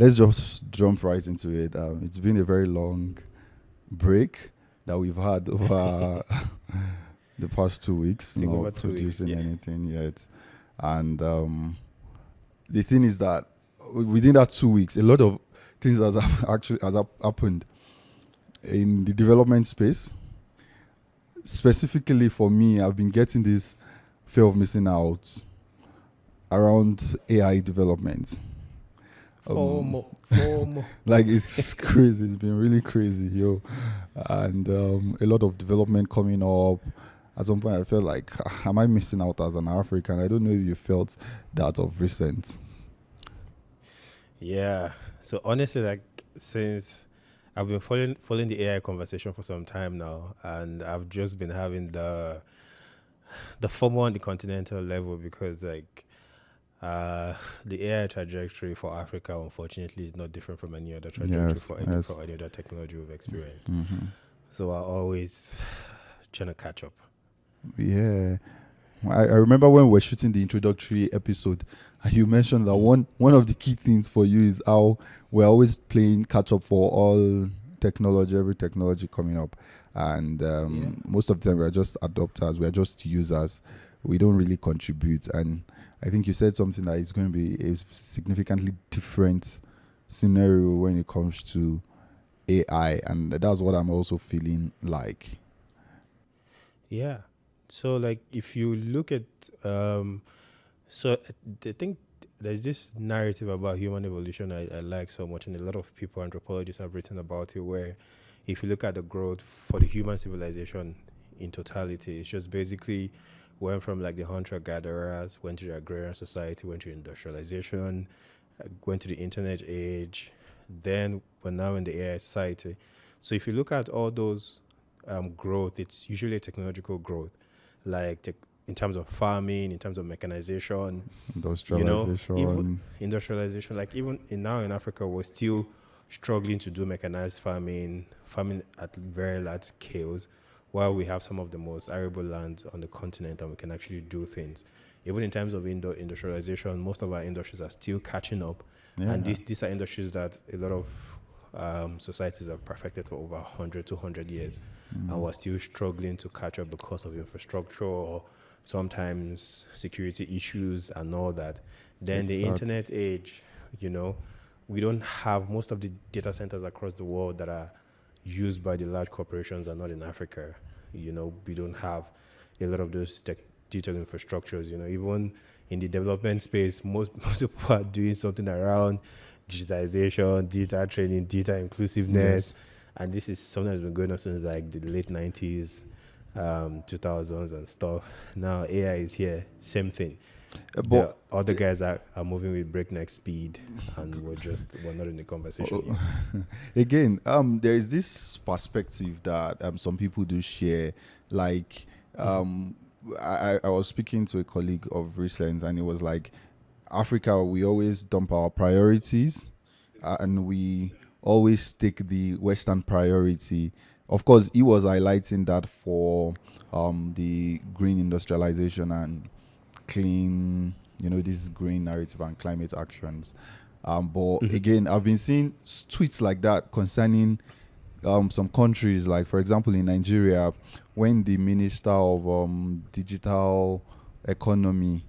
let's just jump right into it. It's been a very long break that we've had over the past 2 weeks, I think over not 2 weeks. producing Yeah. anything yet. And the thing is that within that 2 weeks, a lot of things has happened in the development space. Specifically for me, I've been getting this fear of missing out around AI development. FOMO. FOMO. Like it's crazy. It's been really crazy, yo. And a lot of development coming up. At some point, I felt like, am I missing out as an African? I don't know if you felt that of recent. Yeah. So honestly, like since I've been following the AI conversation for some time now, and I've just been having the FOMO on the continental level because the AI trajectory for Africa, unfortunately, is not different from any other trajectory Yes, yes. for any other technology we've experienced. Hmm. So we're always trying to catch up. Yeah. I remember when we were shooting the introductory episode, and you mentioned that one of the key things for you is how we're always playing catch up for all technology, every technology coming up. And Yeah. most of the time, we're just adopters, we're just users. We don't really contribute. And I think you said something that is going to be a significantly different scenario when it comes to AI. And that's what I'm also feeling like. Yeah. So like if you look at so I think there's this narrative about human evolution I like so much, and a lot of people, anthropologists, have written about it, where if you look at the growth for the human civilization in totality, it's just basically went from like the hunter-gatherers, went to the agrarian society, went to industrialization, went to the internet age, then we're now in the AI society. So if you look at all those growth, it's usually a technological growth, like in terms of farming, in terms of mechanization, even Industrialization. industrialization. Like even now in Africa, we're still struggling to do mechanized farming at very large scales, while we have some of the most arable lands on the continent and we can actually do things. Even in terms of industrialization, most of our industries are still catching up. Yeah. And these are industries that a lot of societies have perfected for over 100, 200 years. And we're still struggling to catch up because of infrastructure or sometimes security issues and all that. Then the internet age, we don't have most of the data centers across the world that are used by the large corporations are not in Africa. We don't have a lot of those digital infrastructures. Even in the development space, most people are doing something around digitization, data training, data inclusiveness, and this is something that's been going on since like the late 90s, 2000s and stuff. Now AI is here, same thing. But The other guys are moving with breakneck speed, and we're not in the conversation yet. again, there is this perspective that some people do share. Like, I was speaking to a colleague of recent, and it was like, Africa, we always dump our priorities, and we always take the Western priority. Of course, he was highlighting that for the green industrialization and clean, this green narrative and climate actions. But again, I've been seeing tweets like that concerning some countries, like for example in Nigeria, when the Minister of Digital Economy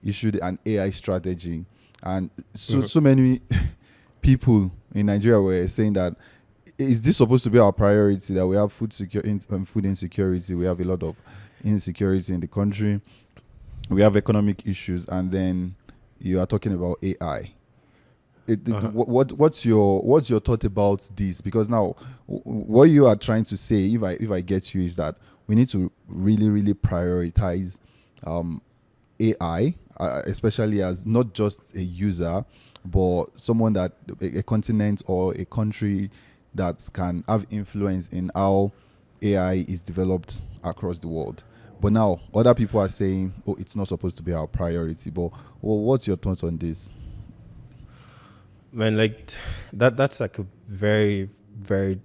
issued an AI strategy, and so many people in Nigeria were saying that, is this supposed to be our priority, that we have food insecurity, we have a lot of insecurity in the country, we have economic issues, and then you are talking about AI. What's your thought about this? Because now, what you are trying to say, if I get you, is that we need to really, really prioritize AI, especially as not just a user, but someone that a continent or a country that can have influence in how AI is developed across the world. But now other people are saying, oh, it's not supposed to be our priority. But what's your thoughts on this? Man, like that's like a very, very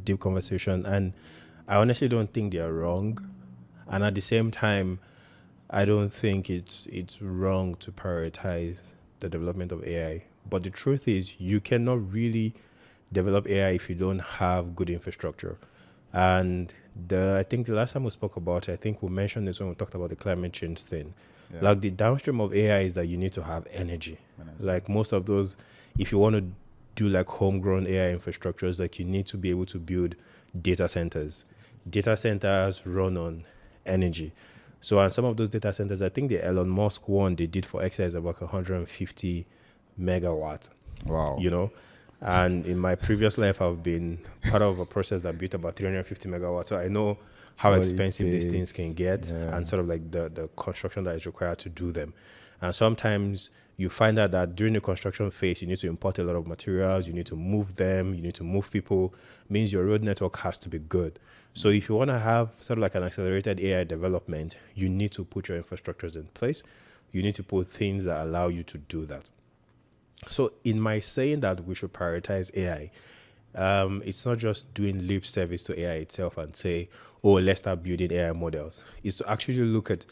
deep conversation, and I honestly don't think they're wrong, and at the same time, I don't think it's wrong to prioritize the development of AI But the truth is, you cannot really develop AI if you don't have good infrastructure. And I think the last time we spoke about it, I think we mentioned this when we talked about the climate change thing. Yeah. Like the downstream of AI is that you need to have energy. Like most of those, if you want to do like homegrown AI infrastructures, like you need to be able to build data centers. Data centers run on energy. So on some of those data centers, I think the Elon Musk one they did for exercise about 150 megawatt. Wow. You know, and in my previous life, I've been part of a process that built about 350 megawatts. So I know how What it expensive these things takes. can get Yeah. and sort of like the construction that is required to do them. And sometimes you find out that during the construction phase, you need to import a lot of materials, you need to move them, you need to move people. Means your road network has to be good. So if you want to have sort of like an accelerated AI development, you need to put your infrastructures in place. You need to put things that allow you to do that. So in my saying that we should prioritize AI, it's not just doing lip service to AI itself and say, oh, let's start building AI models. It's to actually look at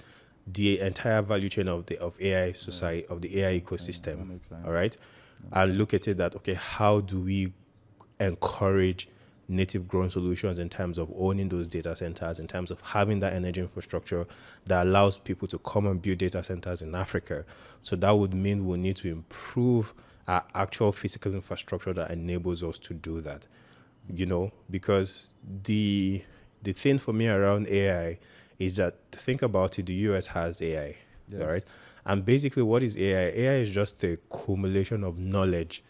the entire value chain of AI society, of the AI ecosystem. that makes sense. All right. And look at it that, okay, how do we encourage native grown solutions in terms of owning those data centers, in terms of having that energy infrastructure that allows people to come and build data centers in Africa. So that would mean we need to improve our actual physical infrastructure that enables us to do that. You know, because the thing for me around AI is that, think about it, the US has AI, Yes. all right? And basically what is AI? AI is just a accumulation of knowledge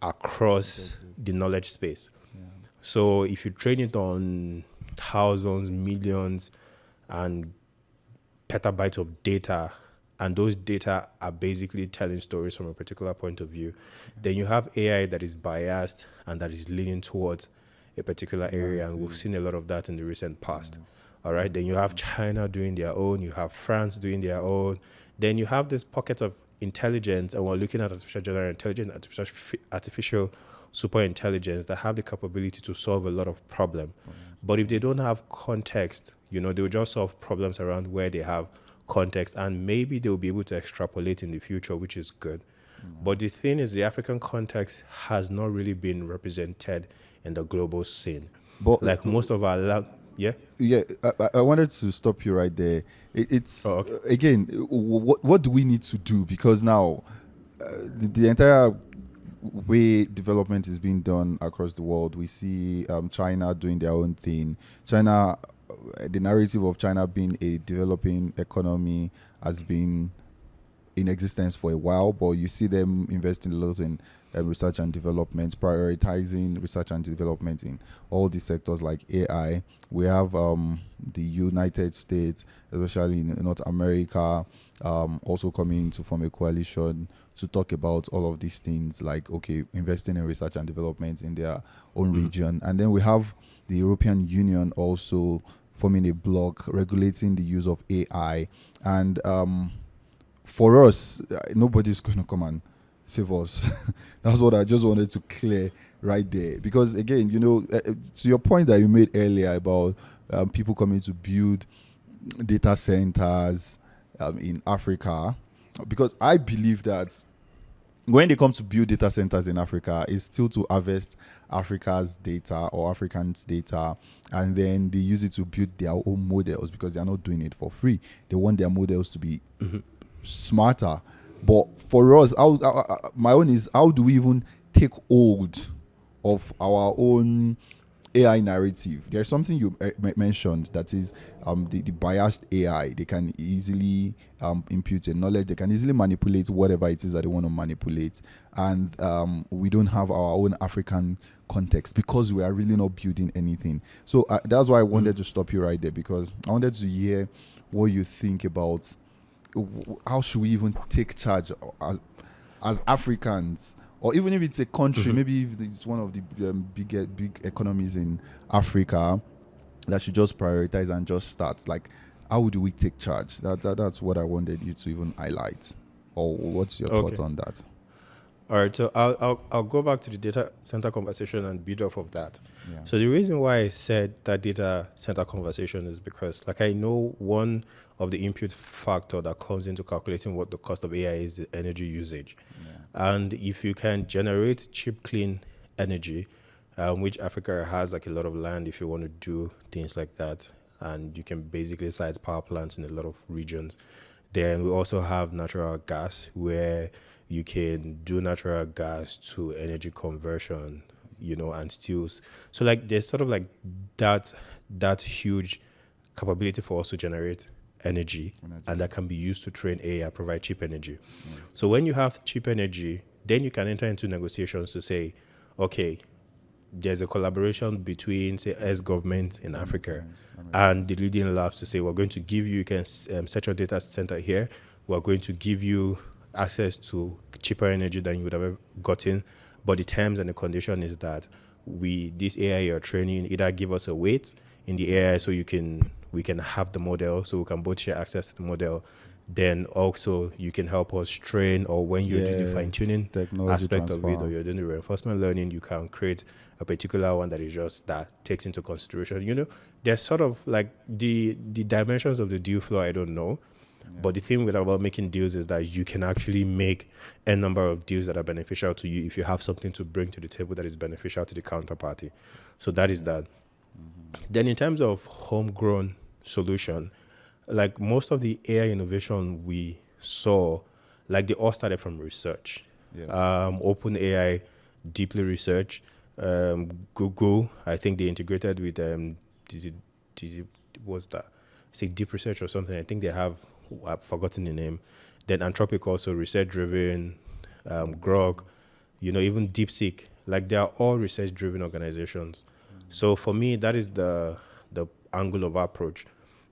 across the knowledge space. Yeah. So if you train it on thousands, millions, and petabytes of data, and those data are basically telling stories from a particular point of view, then you have AI that is biased and that is leaning towards a particular area, and we've seen a lot of that in the recent past. All right, then you have China doing their own, you have France doing their own, then you have this pocket of intelligence, and we're looking at artificial general intelligence, artificial super intelligence that have the capability to solve a lot of problem. But if they don't have context, you know, they'll just solve problems around where they have context, and maybe they'll be able to extrapolate in the future, which is good. But the thing is, the African context has not really been represented in the global scene. But Like most of our yeah. yeah, I wanted to stop you right there. It's Oh, okay. again, what do we need to do? Because now the entire way development is being done across the world, we see China doing their own thing. China, the narrative of China being a developing economy has been in existence for a while, but you see them investing a lot in research and development, prioritizing research and development in all these sectors like AI. We have the United States, especially in North America, also coming to form a coalition to talk about all of these things, like, okay, investing in research and development in their own region. And then we have the European Union also forming a bloc regulating the use of AI. And for us, nobody's going to come and save us. That's what I just wanted to clear right there. Because again, you know, to your point that you made earlier about people coming to build data centers in Africa, because I believe that when they come to build data centers in Africa, it's still to harvest Africa's data or Africans' data, and then they use it to build their own models, because they are not doing it for free. They want their models to be smarter. But for us, my own is, how do we even take hold of our own AI narrative? There's something you mentioned, that is the biased AI. They can easily impute a knowledge. They can easily manipulate whatever it is that they want to manipulate. And we don't have our own African context, because we are really not building anything. So that's why I wanted to stop you right there, because I wanted to hear what you think about how should we even take charge as Africans, or even if it's a country, maybe if it's one of the big economies in Africa, that should just prioritize and just start. Like, how do we take charge? That's what I wanted you to even highlight. Or what's your thought on that? All right, so I'll go back to the data center conversation and build off of that. Yeah. So the reason why I said that data center conversation is because, like, I know one of the input factor that comes into calculating what the cost of AI is the energy usage. Yeah. And if you can generate cheap, clean energy, which Africa has like a lot of land if you want to do things like that, and you can basically site power plants in a lot of regions. Then we also have natural gas where you can do natural gas to energy conversion, and still. So like there's sort of like that huge capability for us to generate energy, and that can be used to train AI, provide cheap energy. So when you have cheap energy, then you can enter into negotiations to say, okay, there's a collaboration between, say, S government in Africa and the leading labs to say, we're going to give you, you can set your data center here. We're going to give you access to cheaper energy than you would have ever gotten. But the terms and the condition is that this AI you're training, either give us a weight in the AI so we can have the model, so we can both share access to the model. Then also you can help us train, or when you're doing the fine-tuning aspect of it, or you're doing the reinforcement learning, you can create a particular one that is just that takes into consideration. There's sort of like the dimensions of the deal flow, I don't know. But the thing about making deals is that you can actually make a number of deals that are beneficial to you if you have something to bring to the table that is beneficial to the counterparty. So that is that. Then in terms of homegrown solution, like most of the AI innovation we saw, like they all started from research. Yes. OpenAI, deeply research. Google, I think they integrated with what's that? Say Deep Research or something. I think they have, I've forgotten the name. Then Anthropic also research driven, Grok, even DeepSeek. Like they are all research driven organizations. So for me, that is the angle of approach,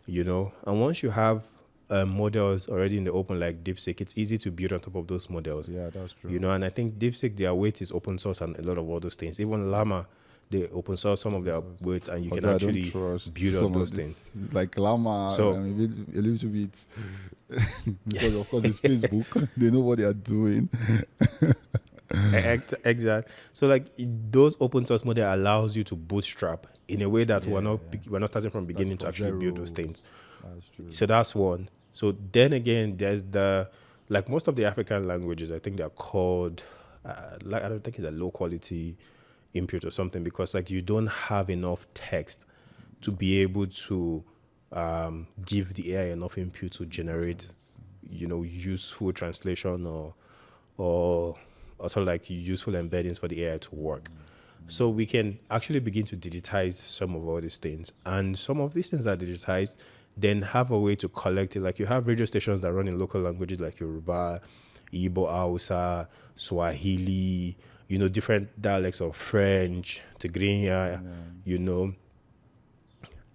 And once you have models already in the open like DeepSeek, it's easy to build on top of those models. Yeah, that's true. And I think DeepSeek, their weight is open source and a lot of all those things. Even Llama, they open source some of their weights, and you can actually build on those things. Like Llama, So, a little bit, because of course it's Facebook. They know what they are doing. Exactly. So like those open source model allows you to bootstrap in a way that we're not starting from beginning to actually build those things. That's true. So that's one. So then again, there's like most of the African languages, I think they're called I don't think it's a low quality input or something, because like you don't have enough text to be able to give the AI enough input to generate useful translation or sort of like useful embeddings for the AI to work. So we can actually begin to digitize some of all these things. And some of these things are digitized, then have a way to collect it. Like you have radio stations that run in local languages like Yoruba, Igbo, Hausa, Swahili, different dialects of French, Tigrinya,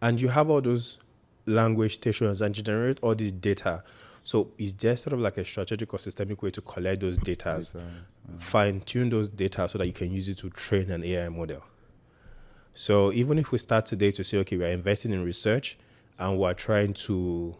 And you have all those language stations and generate all this data. So is there sort of like a strategic or systemic way to collect those data, fine-tune those data so that you can use it to train an AI model? So even if we start today to say, okay, we're investing in research and we're trying to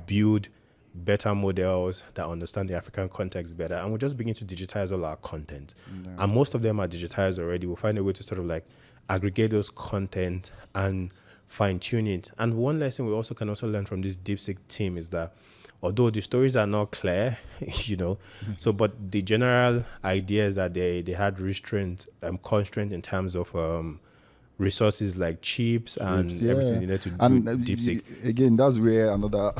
build better models that understand the African context better, and we'll just begin to digitize all our content. And most of them are digitized already. We'll find a way to sort of like aggregate those content and fine-tune it. And one lesson we also can also learn from this DeepSeek team is that although the stories are not clear, but the general idea is that they had constraint in terms of resources like chips and everything needed to do DeepSeek. Again, that's where another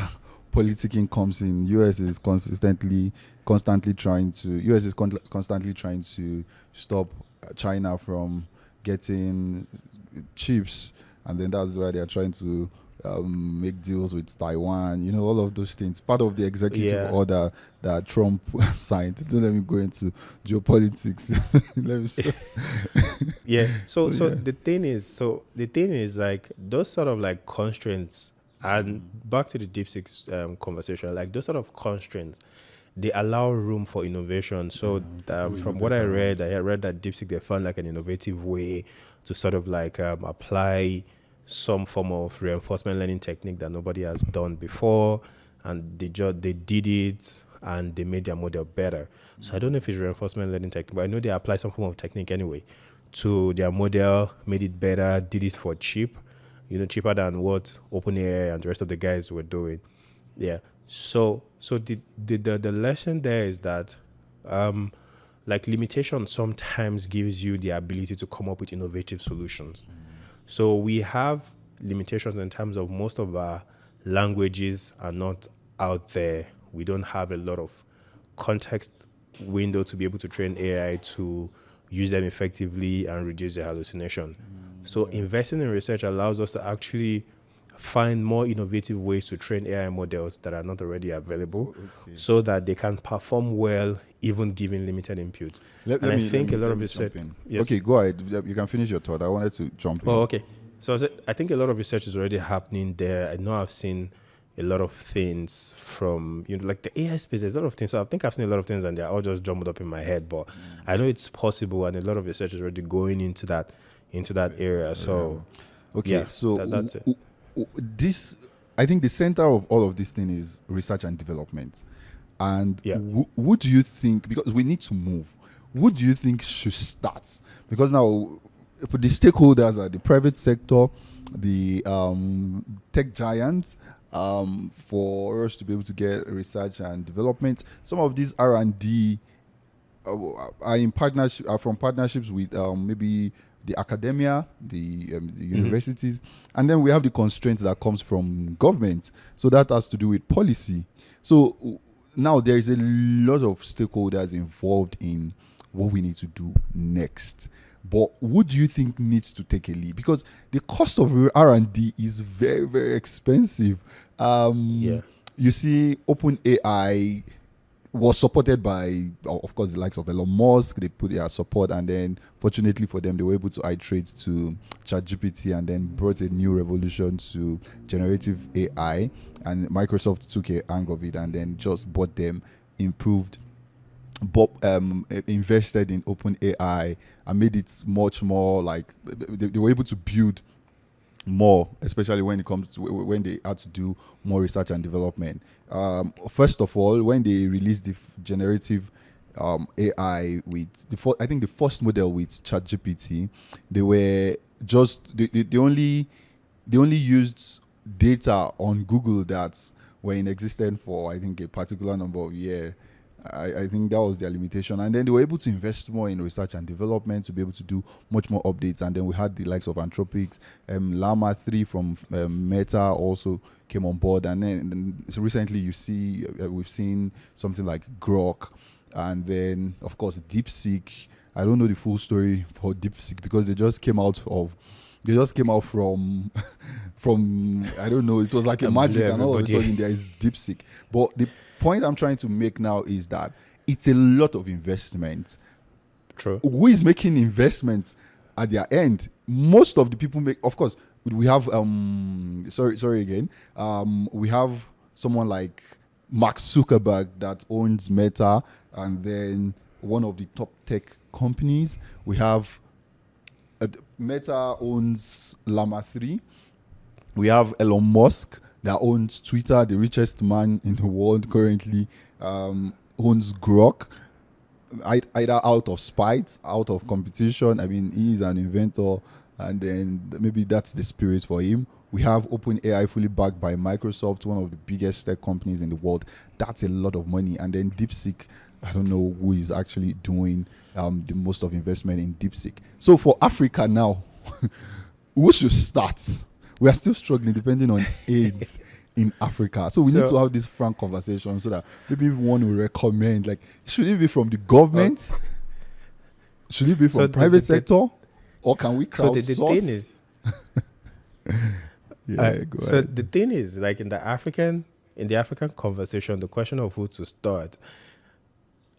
politicking comes in. US is constantly trying to stop China from getting chips, and then that's why they are trying to make deals with Taiwan, all of those things. Part of the executive order that Trump signed. Don't let me go into geopolitics. So the thing is like those sort of like constraints, and back to the DeepSeek conversation, like those sort of constraints, they allow room for innovation. So from what I read that DeepSeek, they found like an innovative way to sort of like apply some form of reinforcement learning technique that nobody has done before, and they did it and they made their model better. So I don't know if it's reinforcement learning technique, but I know they apply some form of technique anyway to their model, made it better, did it for cheap, cheaper than what OpenAI and the rest of the guys were doing. Yeah. So the lesson there is that like limitation sometimes gives you the ability to come up with innovative solutions. So we have limitations in terms of most of our languages are not out there. We don't have a lot of context window to be able to train AI to use them effectively and reduce their hallucination. So investing in research allows us to actually find more innovative ways to train AI models that are not already available, so that they can perform well even given limited input. Let And I me think a lot let of me research. jump in. Yes. Okay, go ahead. You can finish your thought. I wanted to jump in. Oh, okay. So I think a lot of research is already happening there. I know I've seen a lot of things from, like the AI space. There's a lot of things. So I think I've seen a lot of things and they're all just jumbled up in my head. But I know it's possible, and a lot of research is already going into that area. So Okay, yeah, so that's it. this, I think the center of all of this thing is research and development. And Yeah. who do you think, because we need to move, who do you think should start? Because now the stakeholders are the private sector, the tech giants, for us to be able to get research and development. Some of these R&D are in partnership, are from partnerships with maybe the academia, the universities, and then we have the constraints that comes from government. So that has to do with policy. So now there is a lot of stakeholders involved in what we need to do next. But who do you think needs to take a lead? Because the cost of R&D is very, very expensive. You see, OpenAI was supported by, of course, the likes of Elon Musk. They put their support, and then fortunately for them, they were able to iterate to ChatGPT, and then brought a new revolution to generative AI. And Microsoft took a hang of it, and then just bought them, improved, invested in OpenAI, and made it much more like they were able to build more, especially when it comes to when they had to do more research and development. First of all, when they released the generative AI with I think the first model with ChatGPT, they were just they only used data on Google that were in existence for I think a particular number of years. I think that was their limitation, and then they were able to invest more in research and development to be able to do much more updates. And then we had the likes of Anthropics, Llama 3 from Meta also came on board, and then so recently you see we've seen something like Grok, and then of course DeepSeek. I don't know the full story for DeepSeek because they just came out from from I don't know, it was like a magic, and all of a sudden there is DeepSeek. But the point I'm trying to make now is that it's a lot of investment. True. Who is making investments at their end? Most of the people make, of course, we have sorry again. We have someone like Mark Zuckerberg that owns Meta, and then one of the top tech companies. We have Meta owns Llama 3. We have Elon Musk that owns Twitter, the richest man in the world currently, owns Grok, either out of spite, out of competition. I mean, he's an inventor, and then maybe that's the spirit for him. We have OpenAI fully backed by Microsoft, one of the biggest tech companies in the world. That's a lot of money. And then DeepSeek, I don't know who is actually doing the most of investment in DeepSeek. So for Africa now, who should start? We are still struggling depending on aid in Africa. So we need to have this frank conversation so that maybe one will recommend, like, should it be from the government? Should it be from private sector? Or can we crowdsource? So the thing is, go ahead. The thing is, like in the African conversation, the question of who to start,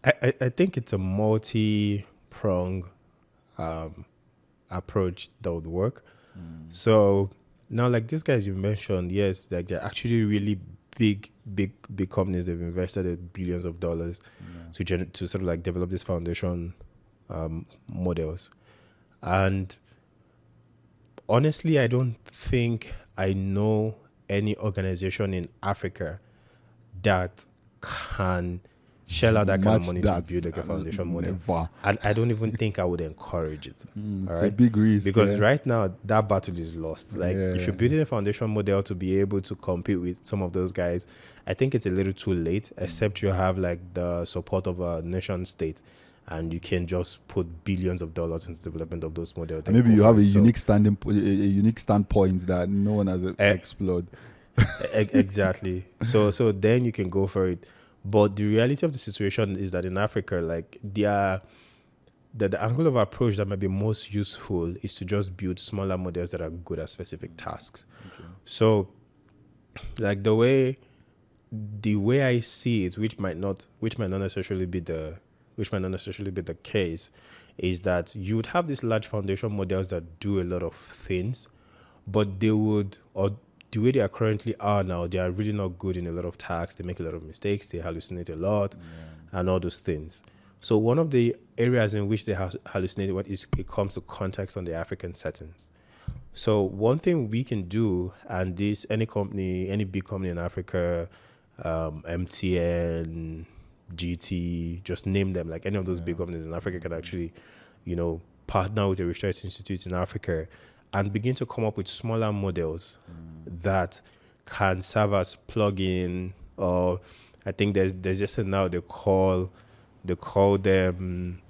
I think it's a multi-pronged approach that would work. So now, like these guys you mentioned, yes, like they're actually really big companies. They've invested billions of dollars to sort of like develop this foundation models. And honestly, I don't think I know any organization in Africa that can shell out that kind of money to build like a foundation model. And I don't even think I would encourage it. It's a big risk. Because right now, that battle is lost. Like, if you're building a foundation model to be able to compete with some of those guys, I think it's a little too late, except you have like the support of a nation state. and you can just put billions of dollars into the development of those models. And maybe you have a unique unique standpoint that no one has explored. Exactly. So then you can go for it. But the reality of the situation is that in Africa, like the angle of approach that might be most useful is to just build smaller models that are good at specific tasks. Okay. So, like the way I see it, which might not necessarily be the case, is that you would have these large foundation models that do a lot of things, but they would, or the way they are currently are now, they are really not good in a lot of tasks. They make a lot of mistakes. They hallucinate a lot, and all those things. So one of the areas in which they hallucinate what is it comes to context on the African settings. So one thing we can do, and this any big company in Africa, MTN, GT, just name them, like any of those big companies in Africa can actually, partner with a research institute in Africa and begin to come up with smaller models that can serve as plug-in, or I think there's just now they call them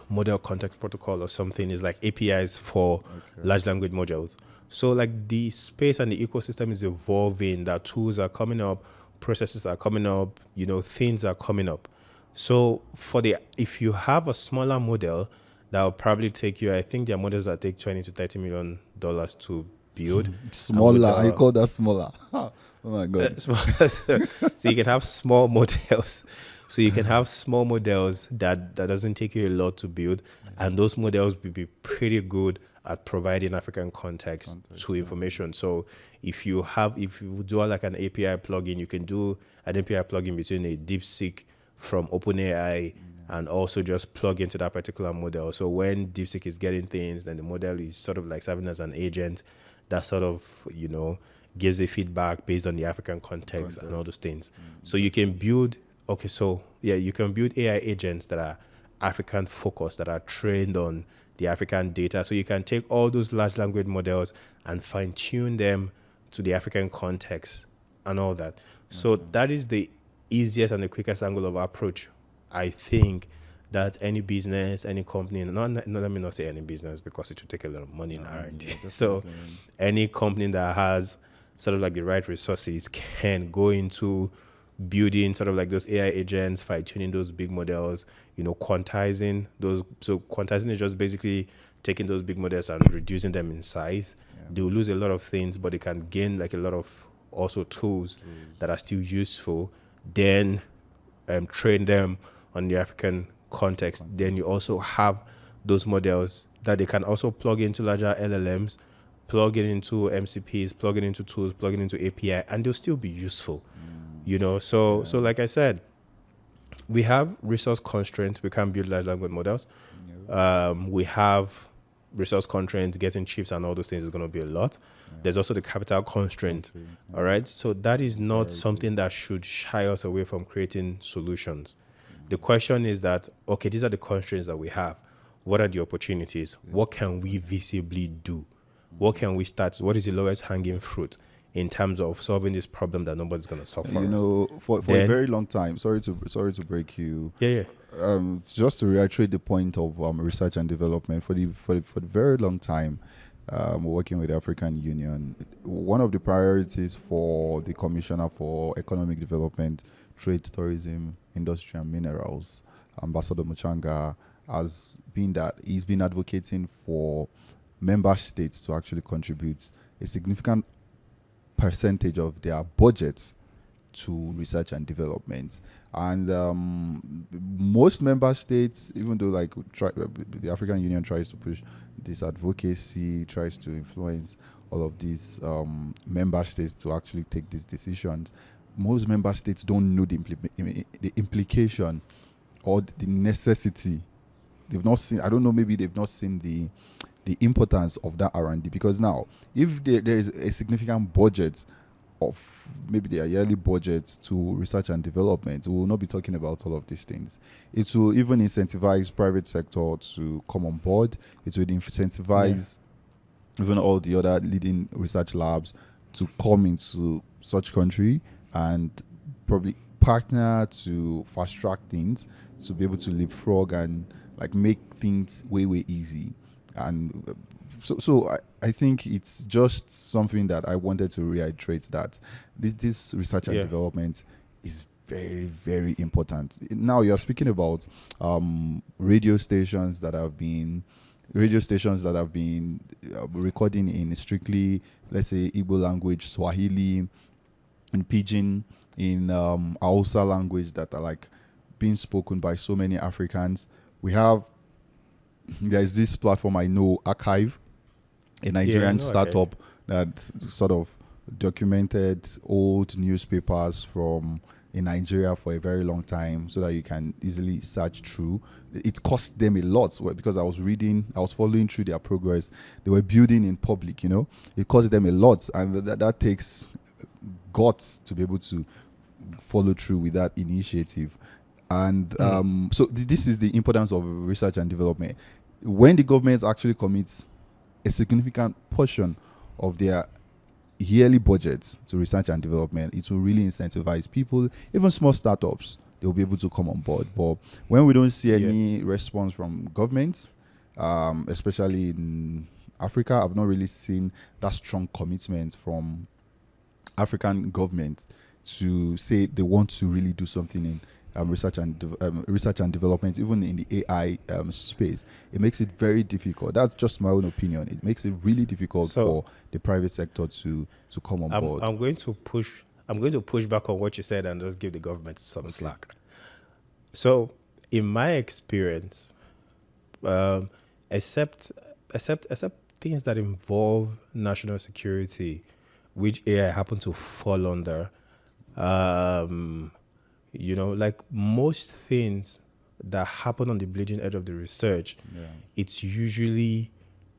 model context protocol or something. Is like APIs for large language modules. So like the space and the ecosystem is evolving, that tools are coming up, processes are coming up, things are coming up. So if you have a smaller model, that will probably take you, I think there are models that take $20 to $30 million to build. Smaller, I call that smaller. Oh my God. So you can have small models. So you can have small models that doesn't take you a lot to build, and those models will be pretty good at providing African context to information. So if you do like an API plugin, you can do an API plugin between a DeepSeek from OpenAI and also just plug into that particular model. So when DeepSeek is getting things, then the model is sort of like serving as an agent that sort of, gives a feedback based on the African context and all those things. So you can build, you can build AI agents that are African focused, that are trained on the African data. So you can take all those large language models and fine tune them to the African context and all that. So that is the easiest and the quickest angle of approach, I think, that any business, any company, let me not say any business because it will take a lot of money in R&D. So any company that has sort of like the right resources can go into building sort of like those AI agents, fine-tuning those big models, quantizing those. So quantizing is just basically taking those big models and reducing them in size. They'll lose a lot of things, but they can gain like a lot of also tools that are still useful. Then train them on the African context. Then you also have those models that they can also plug into larger LLMs, plug it into MCPs, plug it into tools, plug it into API, and they'll still be useful. So like I said, we have resource constraints. We can't build large language models. We have resource constraints. Getting chips and all those things is going to be a lot. There's also the capital constraint. All right. So that is not something that should shy us away from creating solutions. The question is that, okay, these are the constraints that we have. What are the opportunities? What can we visibly do? What can we start? What is the lowest hanging fruit in terms of solving this problem that nobody's going to solve for us? For a very long time, sorry to break you. Just to reiterate the point of research and development, for the very long time, working with the African Union, one of the priorities for the Commissioner for Economic Development, Trade, Tourism, Industry and Minerals, Ambassador Muchanga, has been that he's been advocating for member states to actually contribute a significant percentage of their budgets to research and development. And most member states, even though the African Union tries to push this advocacy, tries to influence all of these member states to actually take these decisions, most member states don't know the implication or the necessity. They've not seen, I don't know, maybe they've not seen the importance of that R&D, because now if there is a significant budget of maybe their yearly budget to research and development, we will not be talking about all of these things. It will even incentivize private sector to come on board. It will incentivize even all the other leading research labs to come into such country and probably partner to fast track things to be able to leapfrog and like make things way easy. And I think it's just something that I wanted to reiterate, that this research and Yeah. development is very important. Now you're speaking about radio stations that have been recording in strictly, let's say, Igbo language, Swahili, in Pidgin, in Hausa language, that are like being spoken by so many Africans. We have There's this platform I know, Archive, a Yeah, Nigerian no, okay. startup that sort of documented old newspapers from in Nigeria for a very long time, so that you can easily search through. It cost them a lot, because I was following through their progress. They were building in public, It cost them a lot, and that takes guts to be able to follow through with that initiative. And this is the importance of research and development. When the government actually commits a significant portion of their yearly budget to research and development, it will really incentivize people, even small startups. They'll be able to come on board. But when we don't see any response from governments, especially in Africa, I've not really seen that strong commitment from African governments to say they want to really do something in research and development, even in the AI space. It makes it very difficult. That's just my own opinion. It makes it really difficult for the private sector to come on board. I'm going to push back on what you said and just give the government some slack. So, in my experience, except things that involve national security, which AI happen to fall under, like most things that happen on the bleeding edge of the research, it's usually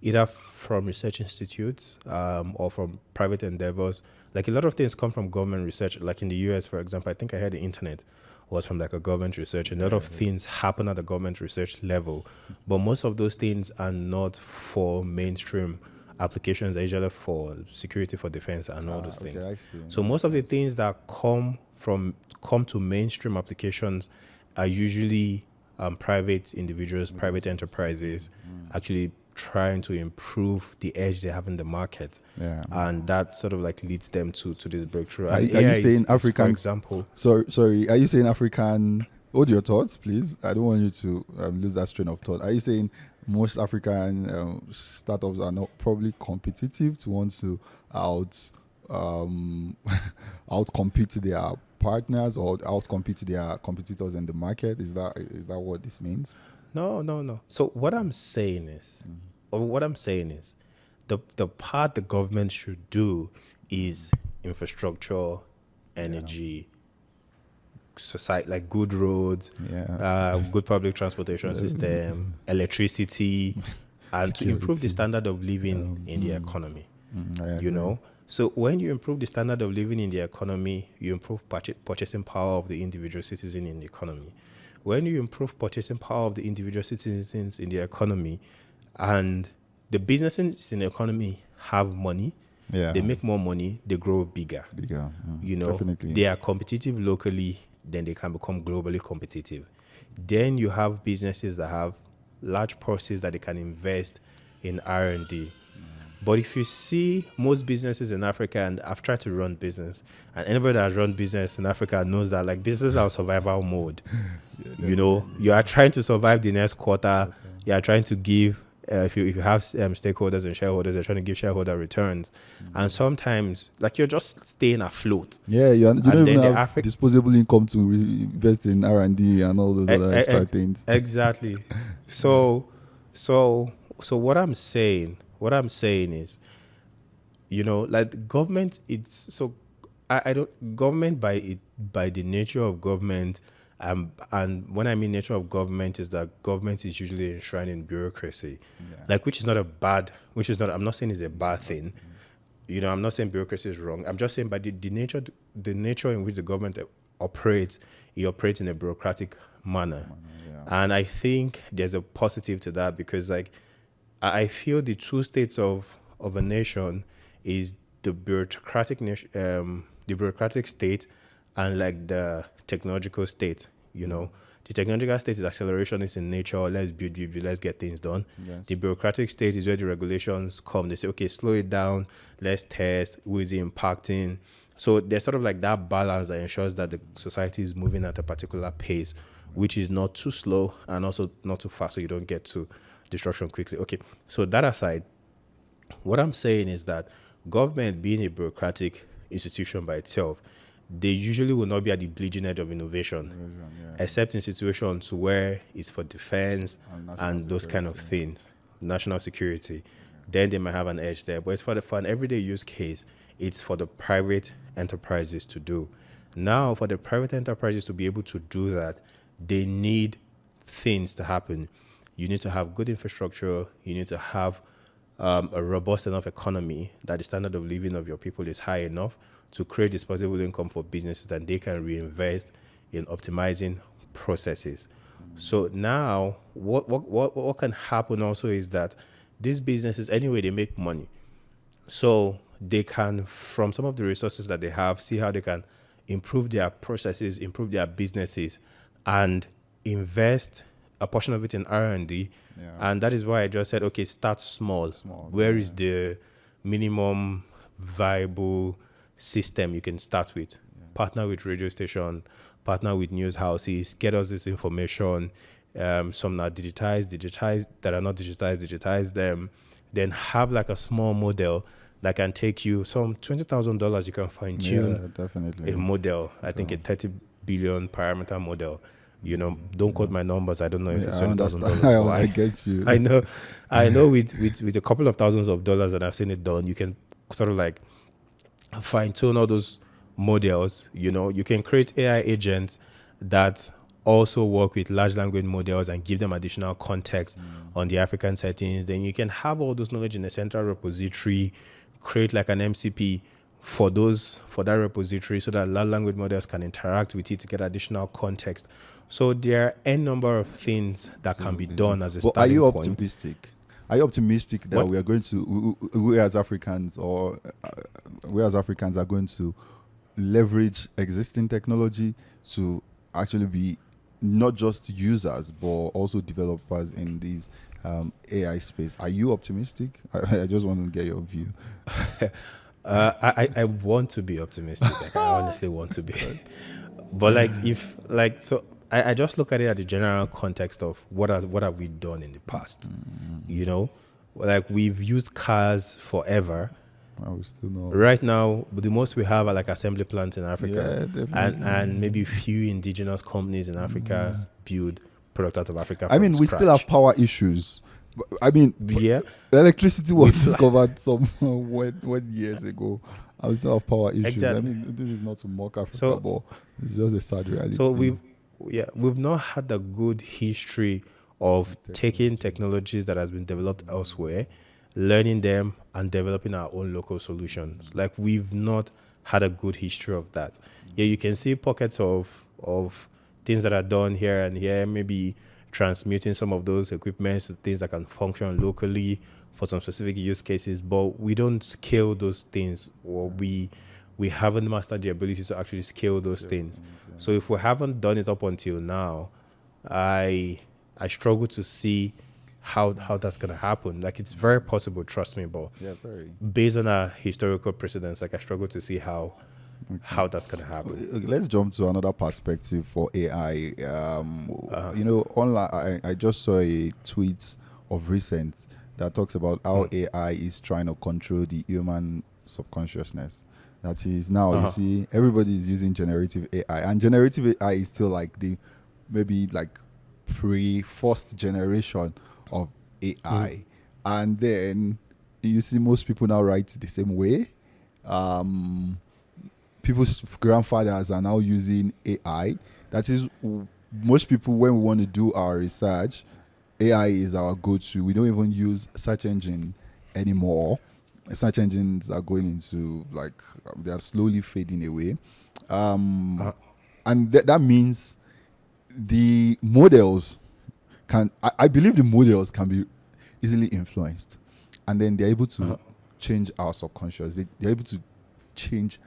either from research institutes or from private endeavors. Like a lot of things come from government research. Like in the US, for example, I think I heard the internet was from like a government research. A lot of things happen at the government research level, but most of those things are not for mainstream applications, usually for security, for defense, and all those things. So most of the things that come to mainstream applications are usually private individuals, private enterprises, actually trying to improve the edge they have in the market, and that sort of like leads them to this breakthrough. Are you saying African? For example, sorry. Are you saying African? Hold your thoughts, please. I don't want you to lose that strain of thought. Are you saying most African startups are not probably competitive to want to outcompete their partners or outcompete their competitors in the market? Is that what this means? No. So what I'm saying is, the part the government should do is infrastructure, energy, society, like good roads, good public transportation system, electricity, and to improve the standard of living in the economy. So when you improve the standard of living in the economy, you improve purchasing power of the individual citizen in the economy. When you improve purchasing power of the individual citizens in the economy, and the businesses in the economy have money, they make more money, they grow bigger. Definitely. They are competitive locally, then they can become globally competitive. Then you have businesses that have large purses that they can invest in R&D. But if you see most businesses in Africa, and I've tried to run business, and anybody that has run business in Africa knows that like businesses are survival mode. You are trying to survive the next quarter. You are trying to give, if you have stakeholders and shareholders, you're trying to give shareholder returns. And sometimes like you're just staying afloat. Yeah, you don't even have disposable income to invest in R&D and all those other extra things. Exactly. So what I'm saying is, like the government, government by the nature of government, and when I mean nature of government is that government is usually enshrined in bureaucracy, I'm not saying it's a bad thing. I'm not saying bureaucracy is wrong. I'm just saying by the nature in which the government operates, it operates in a bureaucratic manner. And I think there's a positive to that, because like I feel the two states of a nation is the bureaucratic state and like the technological state. The technological state is accelerationist in nature. Let's build, let's get things done. Yes. The bureaucratic state is where the regulations come. They say, okay, slow it down. Let's test. Who is it impacting? So there's sort of like that balance that ensures that the society is moving at a particular pace, which is not too slow and also not too fast, so you don't get to destruction quickly. Okay, so that aside, what I'm saying is that government, being a bureaucratic institution by itself, they usually will not be at the bleeding edge of innovation, except in situations where it's for defense and those kind of things, national security. Then they might have an edge there. But it's for an everyday use case, it's for the private enterprises to do. Now, for the private enterprises to be able to do that, they need things to happen. You need to have good infrastructure. You need to have a robust enough economy that the standard of living of your people is high enough to create disposable income for businesses, and they can reinvest in optimizing processes. So now, what can happen also is that these businesses, anyway, they make money. So they can, from some of the resources that they have, see how they can improve their processes, improve their businesses, and invest a portion of it in R&D. And that is why I just said, okay, start small. Where is the minimum viable system you can start with? Partner with radio station, partner with news houses, get us this information. Some are digitize that are not digitize them. Then have like a small model that can take you some $20,000. You can fine tune definitely a model. I think a 30 billion parameter model. You know, don't quote my numbers. I don't know if it's $20,000. I get you. I know. With a couple of thousands of dollars, and I've seen it done, you can sort of like fine tune all those models. You know, you can create AI agents that also work with large language models and give them additional context on the African settings. Then you can have all those knowledge in a central repository, create like an MCP for that repository, so that large language models can interact with it to get additional context. So there are a number of things that can be done as a starting point. Are you optimistic? Are you optimistic that we are going to, we as Africans are going to leverage existing technology to actually be not just users but also developers in these AI space? Are you optimistic? I just want to get your view. I want to be optimistic. Like, I honestly want to be. But I just look at it at the general context of what have we done in the past. You know, like we've used cars forever. We still know. Right now, the most we have are like assembly plants in Africa, and maybe a few indigenous companies in Africa build product out of Africa. I mean, we still have power issues. I mean, electricity was discovered when years ago. I still have power issues. Exactly. I mean, this is not to mock Africa, but it's just a sad reality. So we've not had a good history of taking technologies that has been developed elsewhere, learning them and developing our own local solutions. Like, we've not had a good history of that. Yeah, you can see pockets of things that are done here and here, maybe transmuting some of those equipments to things that can function locally for some specific use cases, but we don't scale those things, or we haven't mastered the ability to actually scale those things. So if we haven't done it up until now, I struggle to see how that's going to happen. Like, it's very possible, trust me, but based on our historical precedents, like, I struggle to see how that's going to happen. Let's jump to another perspective for AI. You know, online, I just saw a tweet of recent that talks about how AI is trying to control the human subconsciousness. That is, now you see everybody is using generative AI, and generative AI is still like the maybe like first generation of AI, and then you see most people now write the same way. People's grandfathers are now using AI. That is, most people, when we want to do our research, AI is our go-to. We don't even use search engine anymore. Search engines are going into, like, they are slowly fading away. And that means the models I believe the models can be easily influenced. And then they're able to change our subconscious. They're able to change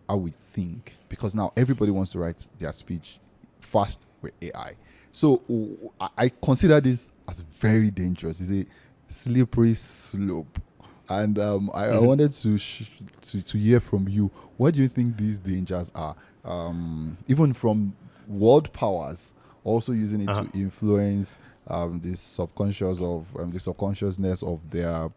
how we think. Because now everybody wants to write their speech fast with AI. So I consider this as very dangerous. It's a slippery slope. And I Hmm. wanted to hear from you. What do you think these dangers are? Even from world powers also using it Uh-huh. to influence the subconsciousness of their,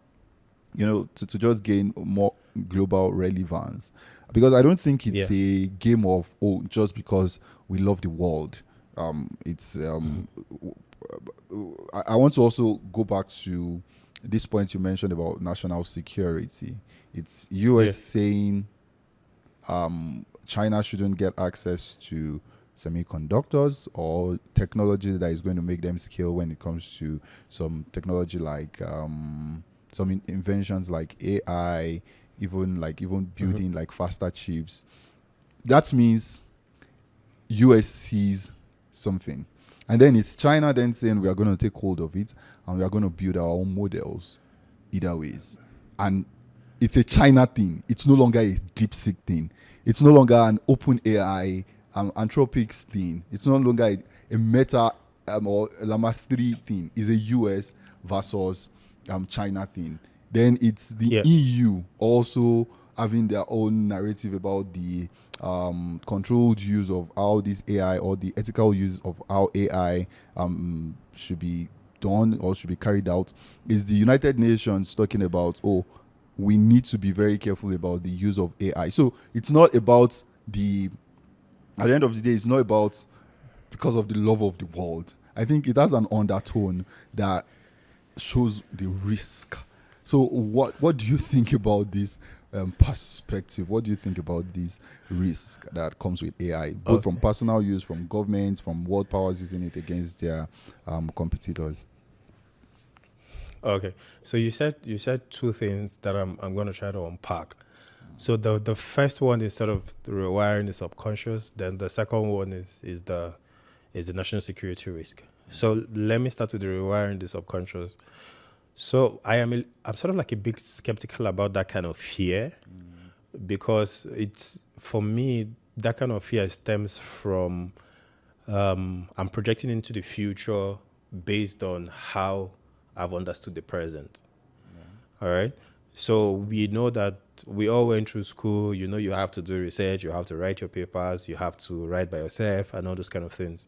to just gain more global relevance. Because I don't think it's Yeah. a game of, oh, just because we love the world. It's Hmm. I want to also go back to this point you mentioned about national security. It's US Yeah. saying China shouldn't get access to semiconductors or technology that is going to make them scale when it comes to some technology like some inventions like AI, even Hmm. building like faster chips. That means US sees something. And then it's China then saying we are going to take hold of it and we are going to build our own models either ways. And it's a China thing. It's no longer a deep seek thing. It's no longer an open AI, Anthropic's thing. It's no longer a Meta or Llama 3 thing. It's a US versus China thing. Then it's the Yeah. EU also having their own narrative about the controlled use of how this AI or the ethical use of how AI should be done or should be carried out. Is the United Nations talking about, oh, we need to be very careful about the use of AI. So it's not about at the end of the day, it's not about because of the love of the world. I think it has an undertone that shows the risk. So what do you think about this perspective? What do you think about this risk that comes with AI, both from Okay. personal use, from governments, from world powers using it against their competitors? Okay. So you said two things that I'm going to try to unpack. So the first one is sort of the rewiring the subconscious. Then the second one is the national security risk. So let me start with the rewiring the subconscious. So I'm sort of like a bit skeptical about that kind of fear, because it's, for me, that kind of fear stems from I'm projecting into the future based on how I've understood the present. All right. So we know that we all went through school. You have to do research, you have to write your papers, you have to write by yourself, and all those kind of things.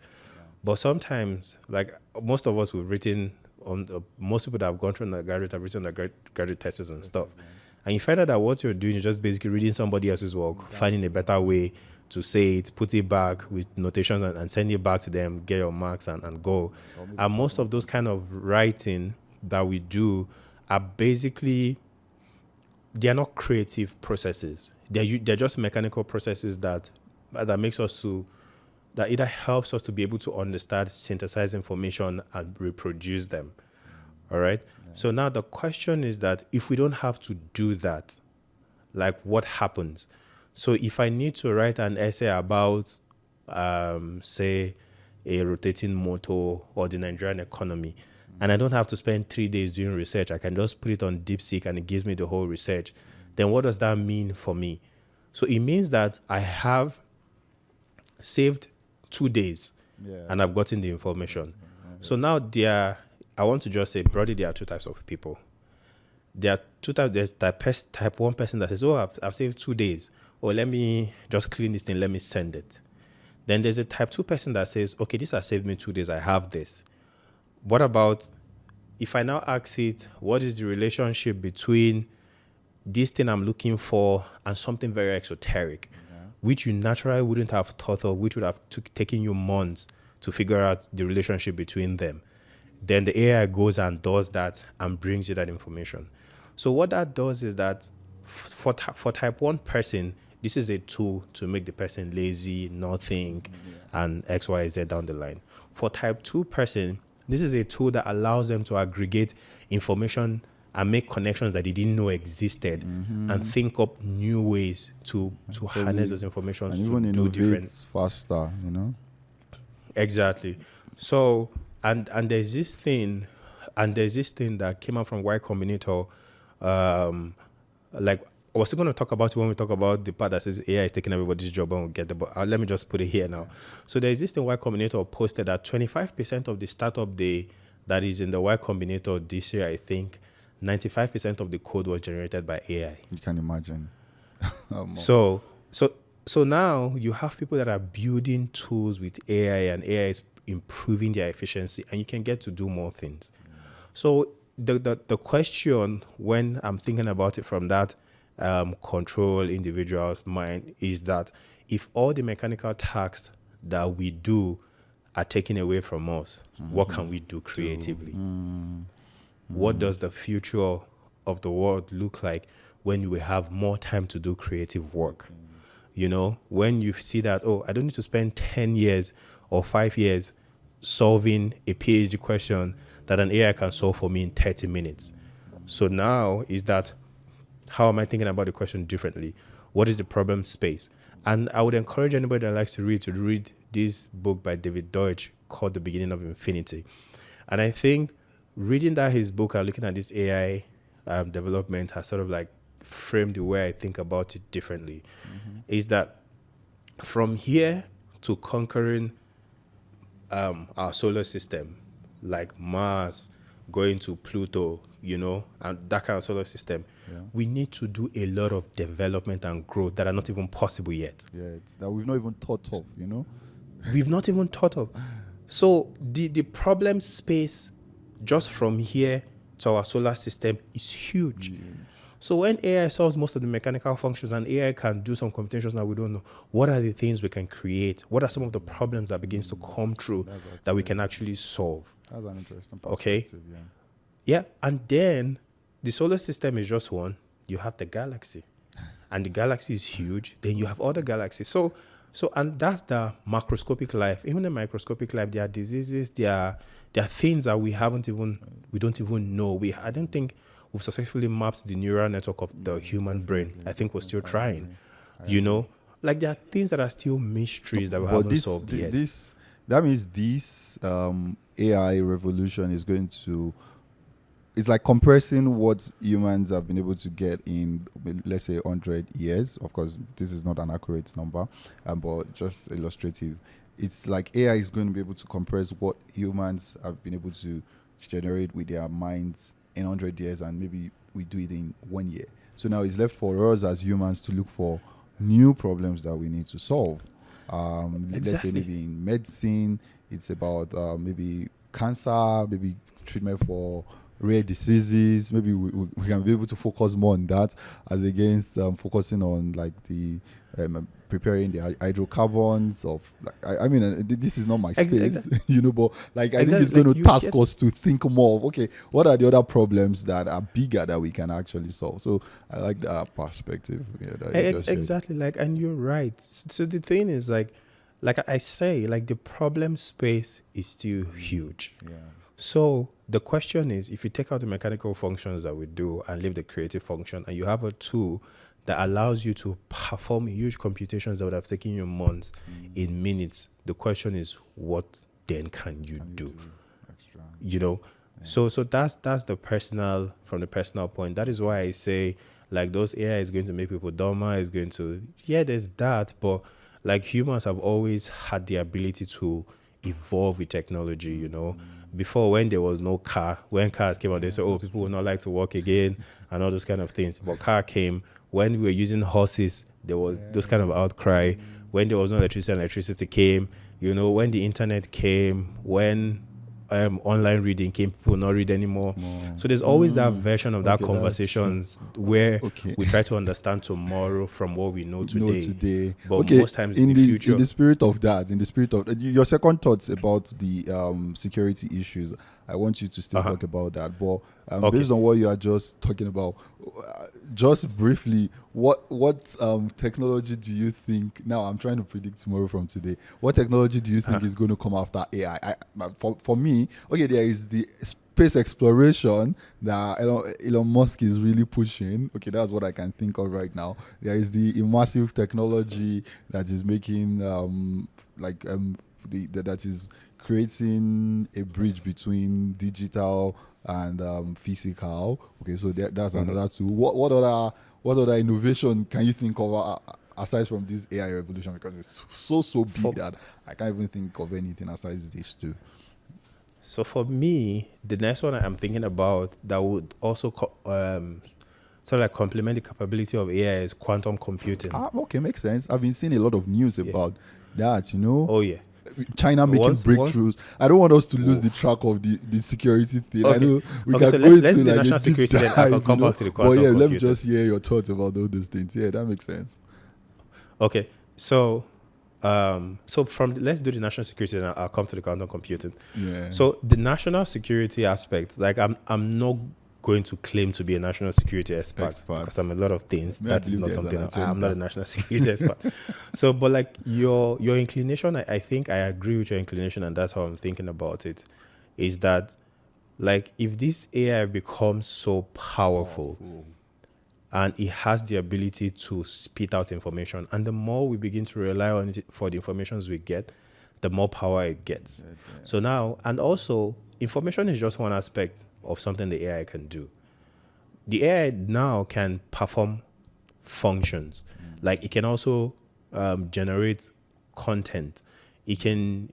But sometimes, like most of us, we've written on most people that have gone through undergraduate have written undergraduate thesis and stuff. And you find out that what you're doing is just basically reading somebody else's work, finding a better way to say it, put it back with notations, and send it back to them, get your marks, and go. And most of those kind of writing that we do are basically, they are not creative processes. They're just mechanical processes that makes us to, that either helps us to be able to understand, synthesize information, and reproduce them. All right. So now the question is that if we don't have to do that, like what happens? So if I need to write an essay about, say, a rotating motor or the Nigerian economy, and I don't have to spend 3 days doing research, I can just put it on DeepSeek and it gives me the whole research. Then what does that mean for me? So it means that I have saved 2 days Yeah. and I've gotten the information. So now I want to just say broadly, there are two types of people. There are two types. There's type one person that says, "Oh, I've saved 2 days. Oh, let me just clean this thing. Let me send it." Then there's a type two person that says, "Okay, this has saved me 2 days. I have this. What about if I now ask it, what is the relationship between this thing I'm looking for and something very exoteric, which you naturally wouldn't have thought of, which would have taken you months to figure out the relationship between them?" Then the AI goes and does that and brings you that information. So what that does is that for type 1 person, this is a tool to make the person lazy, not think, and X, Y, Z down the line. For type 2 person, this is a tool that allows them to aggregate information and make connections that they didn't know existed, and think up new ways to harness those information And to even do different. innovate faster. Exactly. So and there's this thing that came out from Y Combinator, like we're still going to talk about it when we talk about the part that says AI is taking everybody's job and we'll get the. But let me just put it here now. So the existing Y Combinator posted that 25% of the startup day that is in the Y Combinator this year, I think 95% of the code was generated by AI. You can imagine. So now you have people that are building tools with AI, and AI is improving their efficiency, and you can get to do more things. So the question, when I'm thinking about it from that control individual's mind, is that if all the mechanical tasks that we do are taken away from us, what can we do creatively? What does the future of the world look like when we have more time to do creative work? You know, when you see that, I don't need to spend 10 years or 5 years solving a PhD question that an AI can solve for me in 30 minutes. So now is that, how am I thinking about the question differently? What is the problem space? And I would encourage anybody that likes to read this book by David Deutsch called The Beginning of Infinity. And I think reading his book and looking at this AI development has sort of like framed the way I think about it differently. Is that from here to conquering our solar system, like Mars, going to Pluto, and that kind of solar system, we need to do a lot of development and growth that are not even possible yet. Yeah, it's that we've not even thought of, We've not even thought of. So the problem space just from here to our solar system is huge. So when AI solves most of the mechanical functions and AI can do some computations that we don't know, what are the things we can create? What are some of the problems that begins to come true that we can actually solve? That's an interesting perspective. Okay. Yeah. And then the solar system is just one. You have the galaxy. And the galaxy is huge. Then you have other galaxies. So and that's the macroscopic life. Even the microscopic life, there are diseases, there are things that we don't even know. I don't think we've successfully mapped the neural network of the human brain. I think we're still trying. Like there are things that are still mysteries that we haven't solved yet. That means this AI revolution is going to, it's like compressing what humans have been able to get in, let's say, 100 years. Of course, this is not an accurate number, but just illustrative. It's like AI is going to be able to compress what humans have been able to generate with their minds in 100 years, and maybe we do it in 1 year. So now it's left for us as humans to look for new problems that we need to solve. Let's say maybe in medicine, it's about maybe cancer, maybe treatment for rare diseases. Maybe we can be able to focus more on that as against focusing on like the preparing the hydrocarbons of, like, I mean, this is not my space, but like I think it's going to task us to think more of, okay, what are the other problems that are bigger that we can actually solve? So I like that perspective. Exactly. Like, and you're right. So the thing is, like I say, like the problem space is still huge. Yeah. So the question is, if you take out the mechanical functions that we do and leave the creative function, and you have a tool that allows you to perform huge computations that would have taken you months in minutes, the question is, what then can you do? Extra. Yeah. So that's the personal, from the personal point. That is why I say, like, those AI is going to make people dumber, is going to, there's that, but like humans have always had the ability to evolve with technology, Before, when there was no car, when cars came out, they said, people would not like to walk again and all those kind of things. But car came. When we were using horses, there was those kind of outcry. When there was no electricity came. When the internet came, when online reading came, people will not read anymore. So there's always that version of that conversations where we try to understand tomorrow from what we know today. But most times in the future. In the spirit of your second thoughts about the security issues, I want you to still talk about that. But based on what you are just talking about, just briefly, what technology do you think? Now I'm trying to predict tomorrow from today. What technology do you think is going to come after AI? For me, there is the space exploration that Elon Musk is really pushing. That's what I can think of right now. There is the immersive technology that is making that is creating a bridge between digital and physical. Okay, so that's another two. What other innovation can you think of aside from this AI revolution? Because it's so big that I can't even think of anything aside these two. So for me, the next one I'm thinking about that would also sort of like complement the capability of AI is quantum computing. Okay, makes sense. I've been seeing a lot of news about that. Oh yeah. China making breakthroughs. I don't want us to lose the track of the security thing. Okay. I know we Okay, can so go let's into do like national a deep security, then I dive, can come back to the quantum But yeah, let me computing. just hear your thoughts about all those things. Yeah, that makes sense. Okay, so let's do the national security, and I'll come to the quantum computing. Yeah. So the national security aspect, like I'm not going to claim to be a national security expert because I'm a lot of things. That is not something I'm not a national security expert. So, but like your inclination, I think I agree with your inclination, and that's how I'm thinking about it. Is that like if this AI becomes so powerful. And it has the ability to spit out information. And the more we begin to rely on it for the informations we get, the more power it gets. Yeah. So now, and also, information is just one aspect of something the AI can do. The AI now can perform functions. Like it can also generate content. It can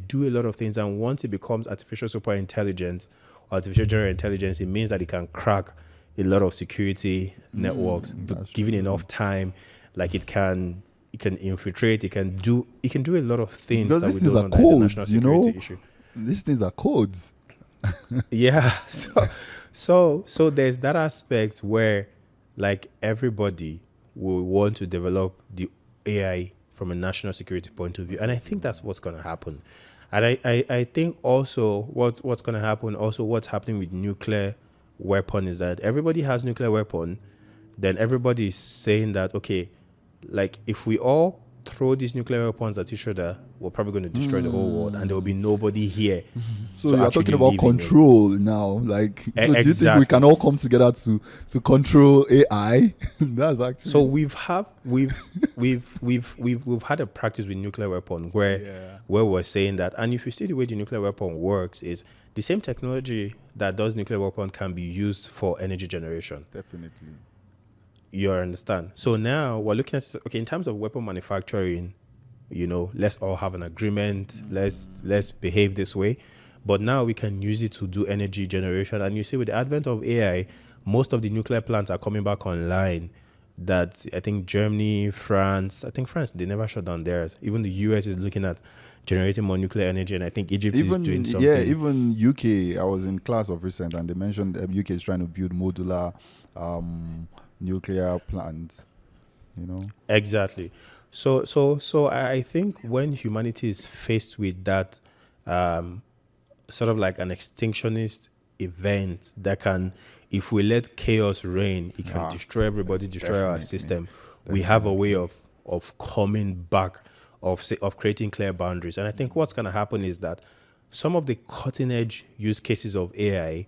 do a lot of things. And once it becomes artificial super intelligence or artificial general intelligence, it means that it can crack a lot of security networks, given enough time. Like it can infiltrate. It can do a lot of things. Because that these things are codes, issue. These things are codes. Yeah. So there's that aspect where, like, everybody will want to develop the AI from a national security point of view, and I think that's what's going to happen. And I think also what's going to happen, also what's happening with nuclear weapon is that everybody has nuclear weapon, then everybody is saying that, okay, like if we all throw these nuclear weapons at each other, we're probably going to destroy the whole world and there will be nobody here. So you're talking about control now. Like, so do you think we can all come together to control AI? That's actually. So we've had a practice with nuclear weapon where we're saying that, and if you see the way the nuclear weapon works is the same technology that does nuclear weapon can be used for energy generation. Definitely. You understand? So now we're looking at, okay, in terms of weapon manufacturing, let's all have an agreement. Let's behave this way. But now we can use it to do energy generation. And you see, with the advent of AI, most of the nuclear plants are coming back online. That I think Germany, France, they never shut down theirs. Even the US is looking at generating more nuclear energy, and I think Egypt is doing something. Yeah, even UK. I was in class of recent, and they mentioned UK is trying to build modular nuclear plants. Exactly. So I think when humanity is faced with that sort of like an extinctionist event that can, if we let chaos reign, it can destroy everybody, destroy our system. We have a way of coming back, of creating clear boundaries. And I think what's going to happen is that some of the cutting edge use cases of AI,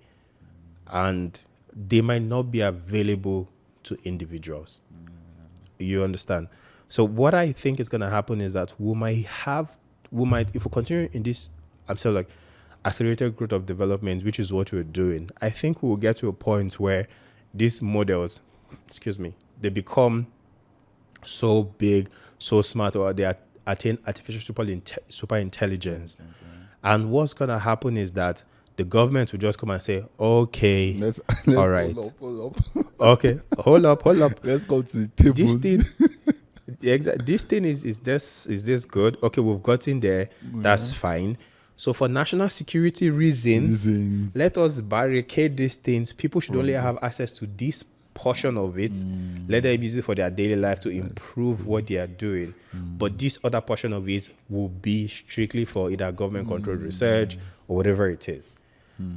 and they might not be available to individuals. You understand? So what I think is going to happen is that we might, if we continue in this, I'm saying like accelerated growth of development, which is what we're doing, I think we will get to a point where these models, they become so big, so smart, or they attain artificial super intelligence. And what's going to happen is that the government will just come and say, okay, let's all right. Hold up. Okay, hold up. Let's go to the table. This thing is this good? Okay, we've gotten there. That's fine. So for national security reasons, let us barricade these things. People should only have access to this portion of it. Let them use it for their daily life to improve what they are doing. But this other portion of it will be strictly for either government-controlled research or whatever it is.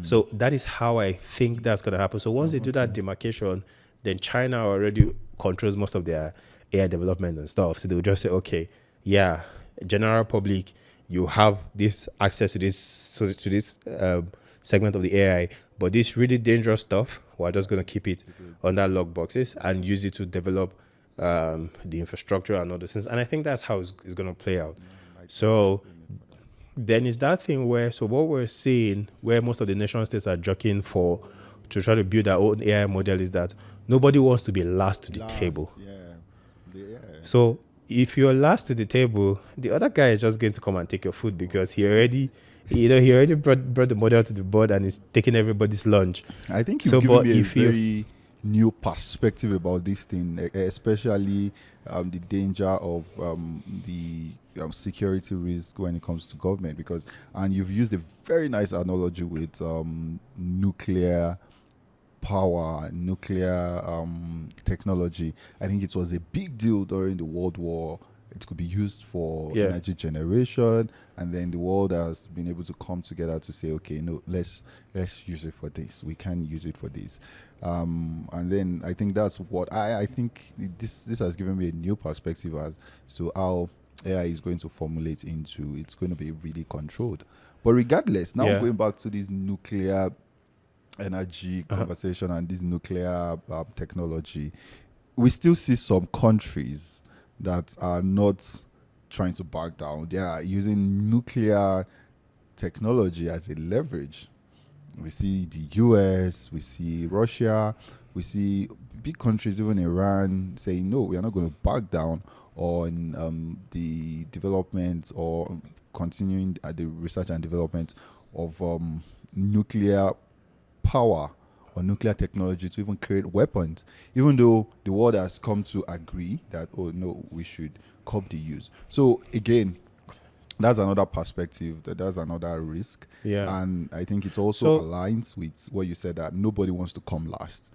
So that is how I think that's going to happen. So once they do that demarcation, then China already controls most of their AI development and stuff. So they will just say, okay, yeah, general public, you have this access to this segment of the AI, but this really dangerous stuff, we're just going to keep it under lock boxes and use it to develop the infrastructure and all those things. And I think that's how it's going to play out. So then it's that thing where, so what we're seeing, where most of the nation states are jockeying for to try to build their own AI model, is that nobody wants to be last to the table. So if you're last to the table, the other guy is just going to come and take your food because he already brought the model to the board and is taking everybody's lunch. I think you've given me a very new perspective about this thing, especially the danger of the security risk when it comes to government, and you've used a very nice analogy with nuclear power, nuclear technology. I think it was a big deal during the World War. It could be used for energy generation, and then the world has been able to come together to say, okay, no, let's use it for this. We can use it for this, and then I think that's what I think this has given me a new perspective as to how AI is going to formulate into. It's going to be really controlled. But regardless, now going back to this nuclear energy conversation and this nuclear technology, we still see some countries that are not trying to back down. They are using nuclear technology as a leverage. We see the US, we see Russia, we see big countries, even Iran, saying, no, we are not going to back down on the development or continuing the research and development of nuclear power or nuclear technology to even create weapons, even though the world has come to agree that, oh no, we should curb the use. So again, that's another perspective, that's another risk. And I think it also aligns with what you said, that nobody wants to come last.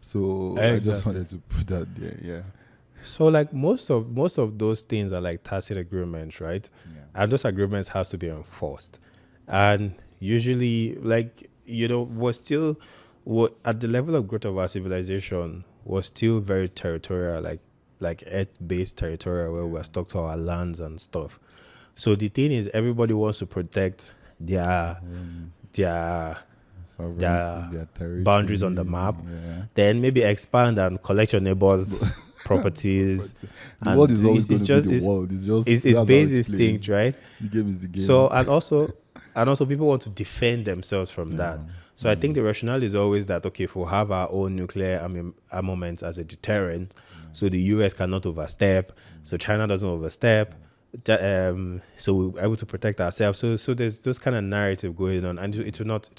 So I just wanted to put that there. So like most of those things are like tacit agreements, right? And those agreements has to be enforced. And usually, like, we're at the level of growth of our civilization, was still very territorial, like earth-based territorial, where we're stuck to our lands and stuff. So the thing is, everybody wants to protect their boundaries on the map. Then maybe expand and collect your neighbors' properties. The world is always going to be the world. It's based instinct, right? The game is the game. So and also people want to defend themselves from that. So I think the rationale is always that, okay, if we have our own nuclear armaments as a deterrent, so the US cannot overstep, so China doesn't overstep, so we're able to protect ourselves. So there's those kind of narrative going on, and it will not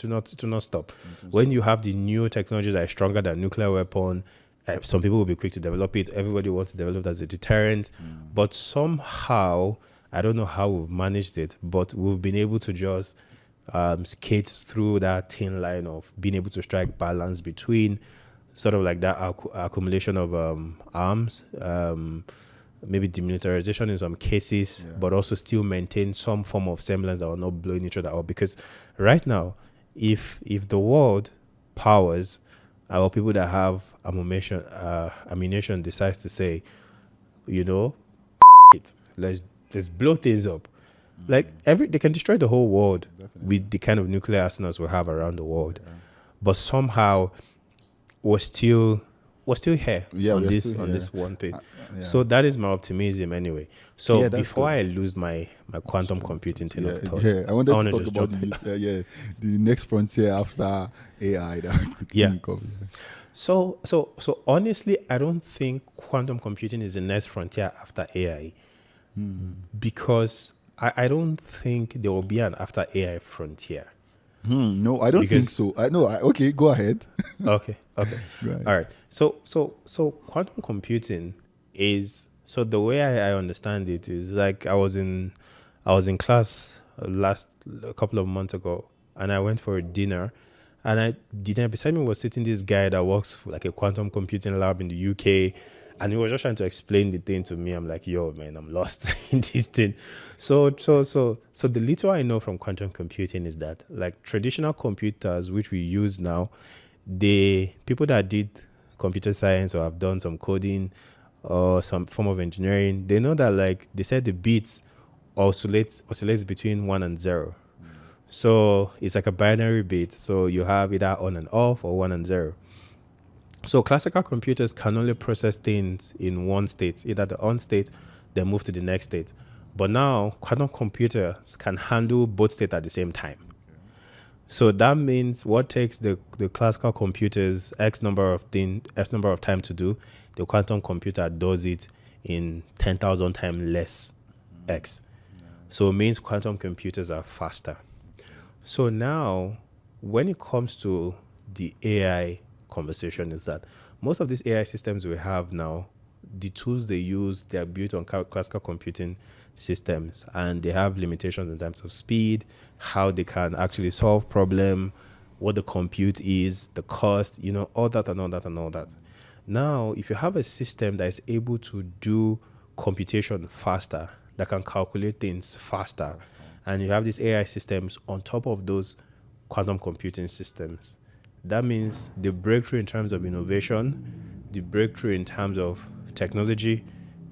stop. When you have the new technology that is stronger than nuclear weapon, some people will be quick to develop it. Everybody wants to develop it as a deterrent, but somehow, I don't know how we've managed it, but we've been able to just skate through that thin line of being able to strike balance between sort of like that accumulation of arms, maybe demilitarization in some cases, but also still maintain some form of semblance that are not blowing each other up. Because right now, if the world powers or people that have ammunition decides to say, let's blow things up. Like they can destroy the whole world with the kind of nuclear arsenals we have around the world, but somehow we're still here on this one page. So that is my optimism anyway. So before I lose my quantum computing thing of thought, I wanted to talk about the next frontier after AI that we could think of. So honestly, I don't think quantum computing is the next frontier after AI, because I don't think there will be an after AI frontier. No, I don't think so. Okay, go ahead. Okay. Right. All right. So quantum computing is, so the way I understand it is like I was in class a couple of months ago, and I went for a dinner, and beside me was sitting this guy that works for like a quantum computing lab in the UK. And he was just trying to explain the thing to me. I'm like, yo, man, I'm lost in this thing. So the little I know from quantum computing is that, like, traditional computers, which we use now, the people that did computer science or have done some coding or some form of engineering, they know that, like, they said the bits oscillates between 1 and 0. So it's like a binary bit. So you have either on and off or 1 and 0. So classical computers can only process things in one state, either the on state, then move to the next state. But now quantum computers can handle both states at the same time. So that means what takes the classical computers X number of time to do, the quantum computer does it in 10,000 times less X. So it means quantum computers are faster. So now, when it comes to the AI conversation, is that most of these AI systems we have now, the tools they use, they are built on classical computing systems, and they have limitations in terms of speed, how they can actually solve problem, what the compute is, the cost, all that and all that and all that. Now, if you have a system that is able to do computation faster, that can calculate things faster, and you have these AI systems on top of those quantum computing systems, that means the breakthrough in terms of innovation, the breakthrough in terms of technology,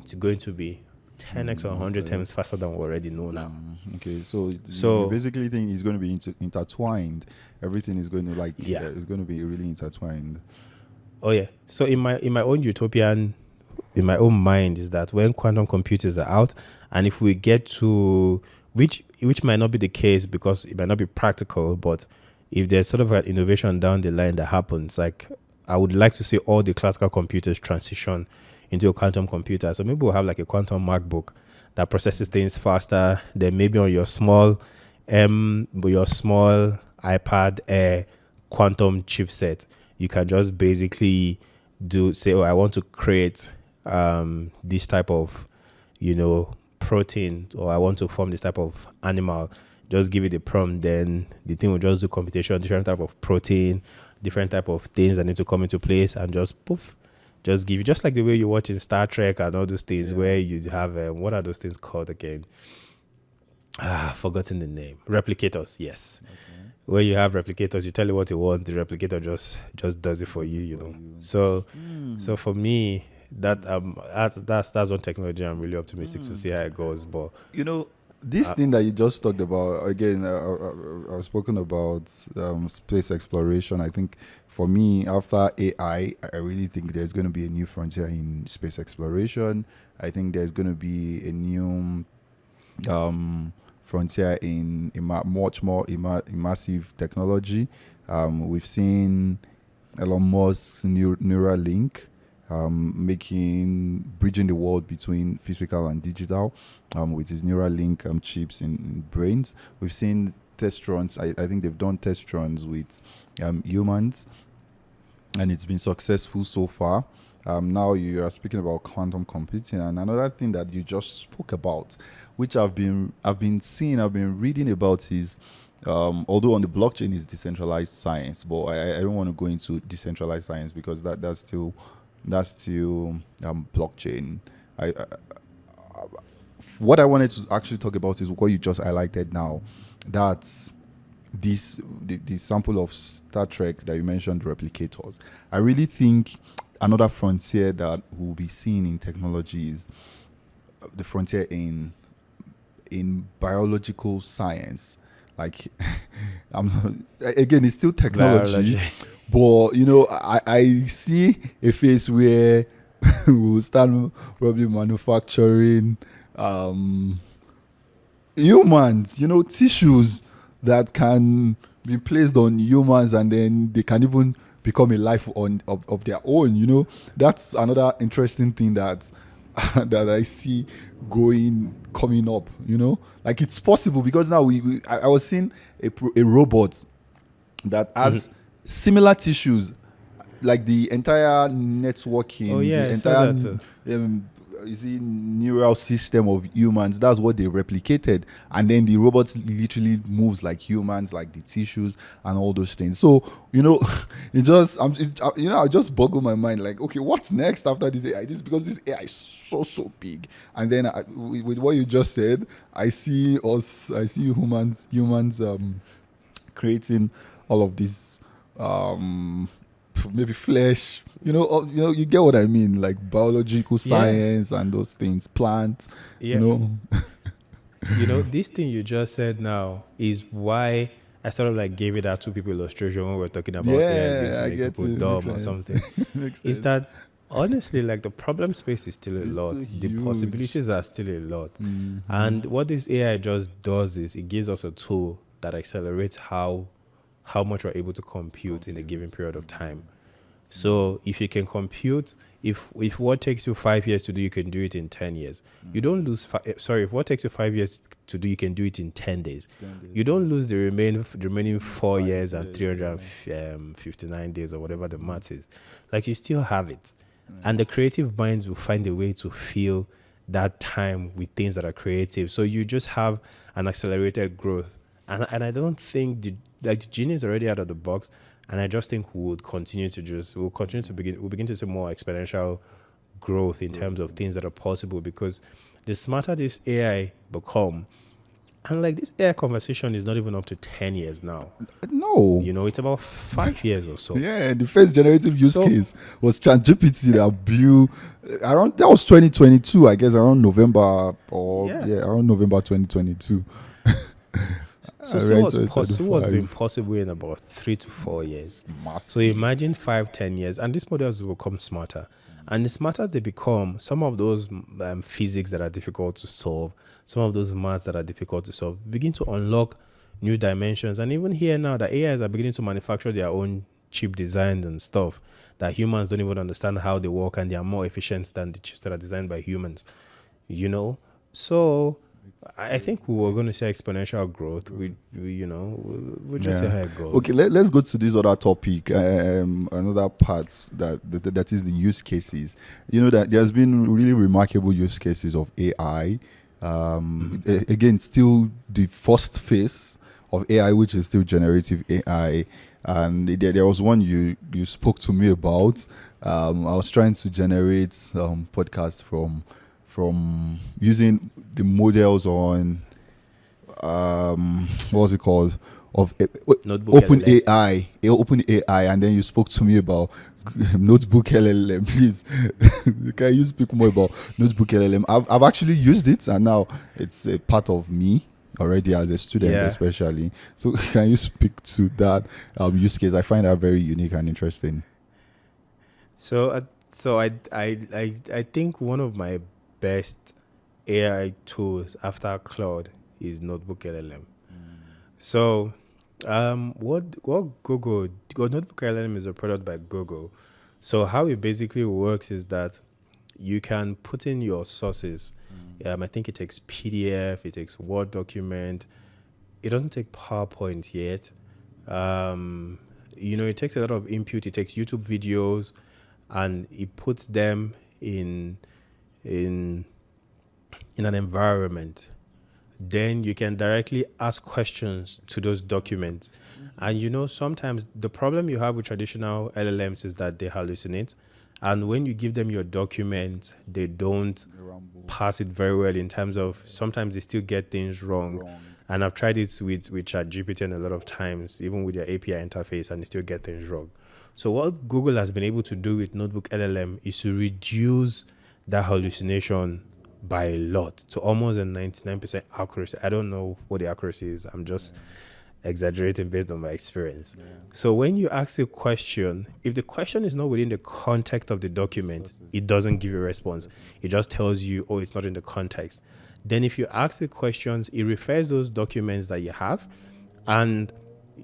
it's going to be 10x or 100 times faster than we already know now. Okay, so you basically think it's going to be intertwined. Everything is going to it's going to be really intertwined. Oh yeah. So in my own utopian, in my own mind, is that when quantum computers are out, and if we get to which might not be the case because it might not be practical, but if there's sort of an innovation down the line that happens, like I would like to see all the classical computers transition into a quantum computer. So maybe we'll have like a quantum MacBook that processes things faster than maybe on your small iPad Air quantum chipset. You can just basically say, I want to create this type of, protein, or I want to form this type of animal. Just give it a prompt, then the thing will just do computation, different type of protein, different type of things that need to come into place, and just poof, just give you, just like the way you watch in Star Trek and all those things, where you have what are those things called again? Forgotten the name. Replicators, yes. Okay. Where you have replicators, you tell it what you want, the replicator just does it for you, So for me, that's one technology I'm really optimistic to see how it goes. But this thing that you just talked about, again, I've spoken about space exploration. I think for me, after AI, I really think there's going to be a new frontier in space exploration. I think there's going to be a new frontier in much more immersive technology. We've seen Elon Musk's Neuralink bridging the world between physical and digital with his Neuralink chips in brains. We've seen test runs. I think they've done test runs with humans, and it's been successful so far. Now you are speaking about quantum computing, and another thing that you just spoke about, which I've been reading about, is although on the blockchain is decentralized science, but I don't want to go into decentralized science because that's still blockchain. What I wanted to actually talk about is what you just highlighted now. That's the sample of Star Trek that you mentioned, replicators. I really think another frontier that we'll be seeing in technology is the frontier in biological science. Like, again, it's still technology. But I see a phase where we'll start probably manufacturing humans, tissues that can be placed on humans, and then they can even become a life of their own. That's another interesting thing that I see coming up. Like, it's possible because now I was seeing a robot that has similar tissues, like the entire networking, the entire neural system of humans. That's what they replicated, and then the robot literally moves like humans, like the tissues and all those things. So it just boggled my mind. Like, okay, what's next after this AI? Because this AI is so big, and then with what you just said, I see humans creating all of this. Maybe flesh, you get what I mean, like biological science and those things, plants, This thing you just said now is why I sort of like gave it that two people illustration when we were talking about AI I get people dumb or something. Is that Honestly, like the problem space is still a It's lot. too The huge. possibilities are still a lot. And what this AI just does is it gives us a tool that accelerates how much we're able to compute in a given period of time. So if you can compute, if what takes you 5 years to do, you can do it in 10 years. You don't lose. If what takes you 5 years to do, you can do it in 10 days. 10 days, You don't lose the remaining 4 years and 5 years, 359 days or whatever the math is. Like you still have it, and the creative minds will find a way to fill that time with things that are creative. So you just have an accelerated growth, and I don't think the genie is already out of the box. And I just think we'll begin to see more exponential growth in terms of things that are possible, because the smarter this AI become, and like this AI conversation is not even up to 10 years now. No. You know, it's about 5 years or so. Yeah, the first generative use case was ChatGPT that blew around. That was 2022, I guess, around November around November 2022. So see what's been possible in about 3 to 4 years. So imagine 5-10 years, and these models will become smarter. And the smarter they become, some of those physics that are difficult to solve, some of those maths that are difficult to solve, begin to unlock new dimensions. And even here now, the AIs are beginning to manufacture their own chip designs and stuff that humans don't even understand how they work, and they are more efficient than the chips that are designed by humans. You know? So I think we were going to say exponential growth. We'll just see how it goes. Okay, let's go to this other topic. Another part that is the use cases. You know that there's been really remarkable use cases of AI. Again, still the first phase of AI, which is still generative AI. And there was one you spoke to me about. I was trying to generate podcast from using the models on what's it called, of Open AI, and then you spoke to me about Notebook LLM. Please, can you speak more about Notebook LLM? I've actually used it, and now it's a part of me already as a student, especially. So can you speak to that use case? I find that very unique and interesting. So I think one of my best AI tools after Claude is Notebook LLM. So, what Notebook LLM is a product by Google. So how it basically works is that you can put in your sources. I think it takes PDF, it takes Word document. It doesn't take PowerPoint yet. It takes a lot of input. It takes YouTube videos, and it puts them in an environment. Then you can directly ask questions to those documents. And sometimes the problem you have with traditional LLMs is that they hallucinate. And when you give them your document, they don't pass it very well, in terms of sometimes they still get things wrong. And I've tried it with ChatGPT a lot of times, even with their API interface, and they still get things wrong. So what Google has been able to do with Notebook LLM is to reduce that hallucination by a lot, to almost a 99% accuracy. I don't know what the accuracy is. I'm just exaggerating based on my experience. So when you ask a question, if the question is not within the context of the document, it doesn't give you a response. It just tells you, oh, it's not in the context. Then if you ask the questions, it refers those documents that you have, and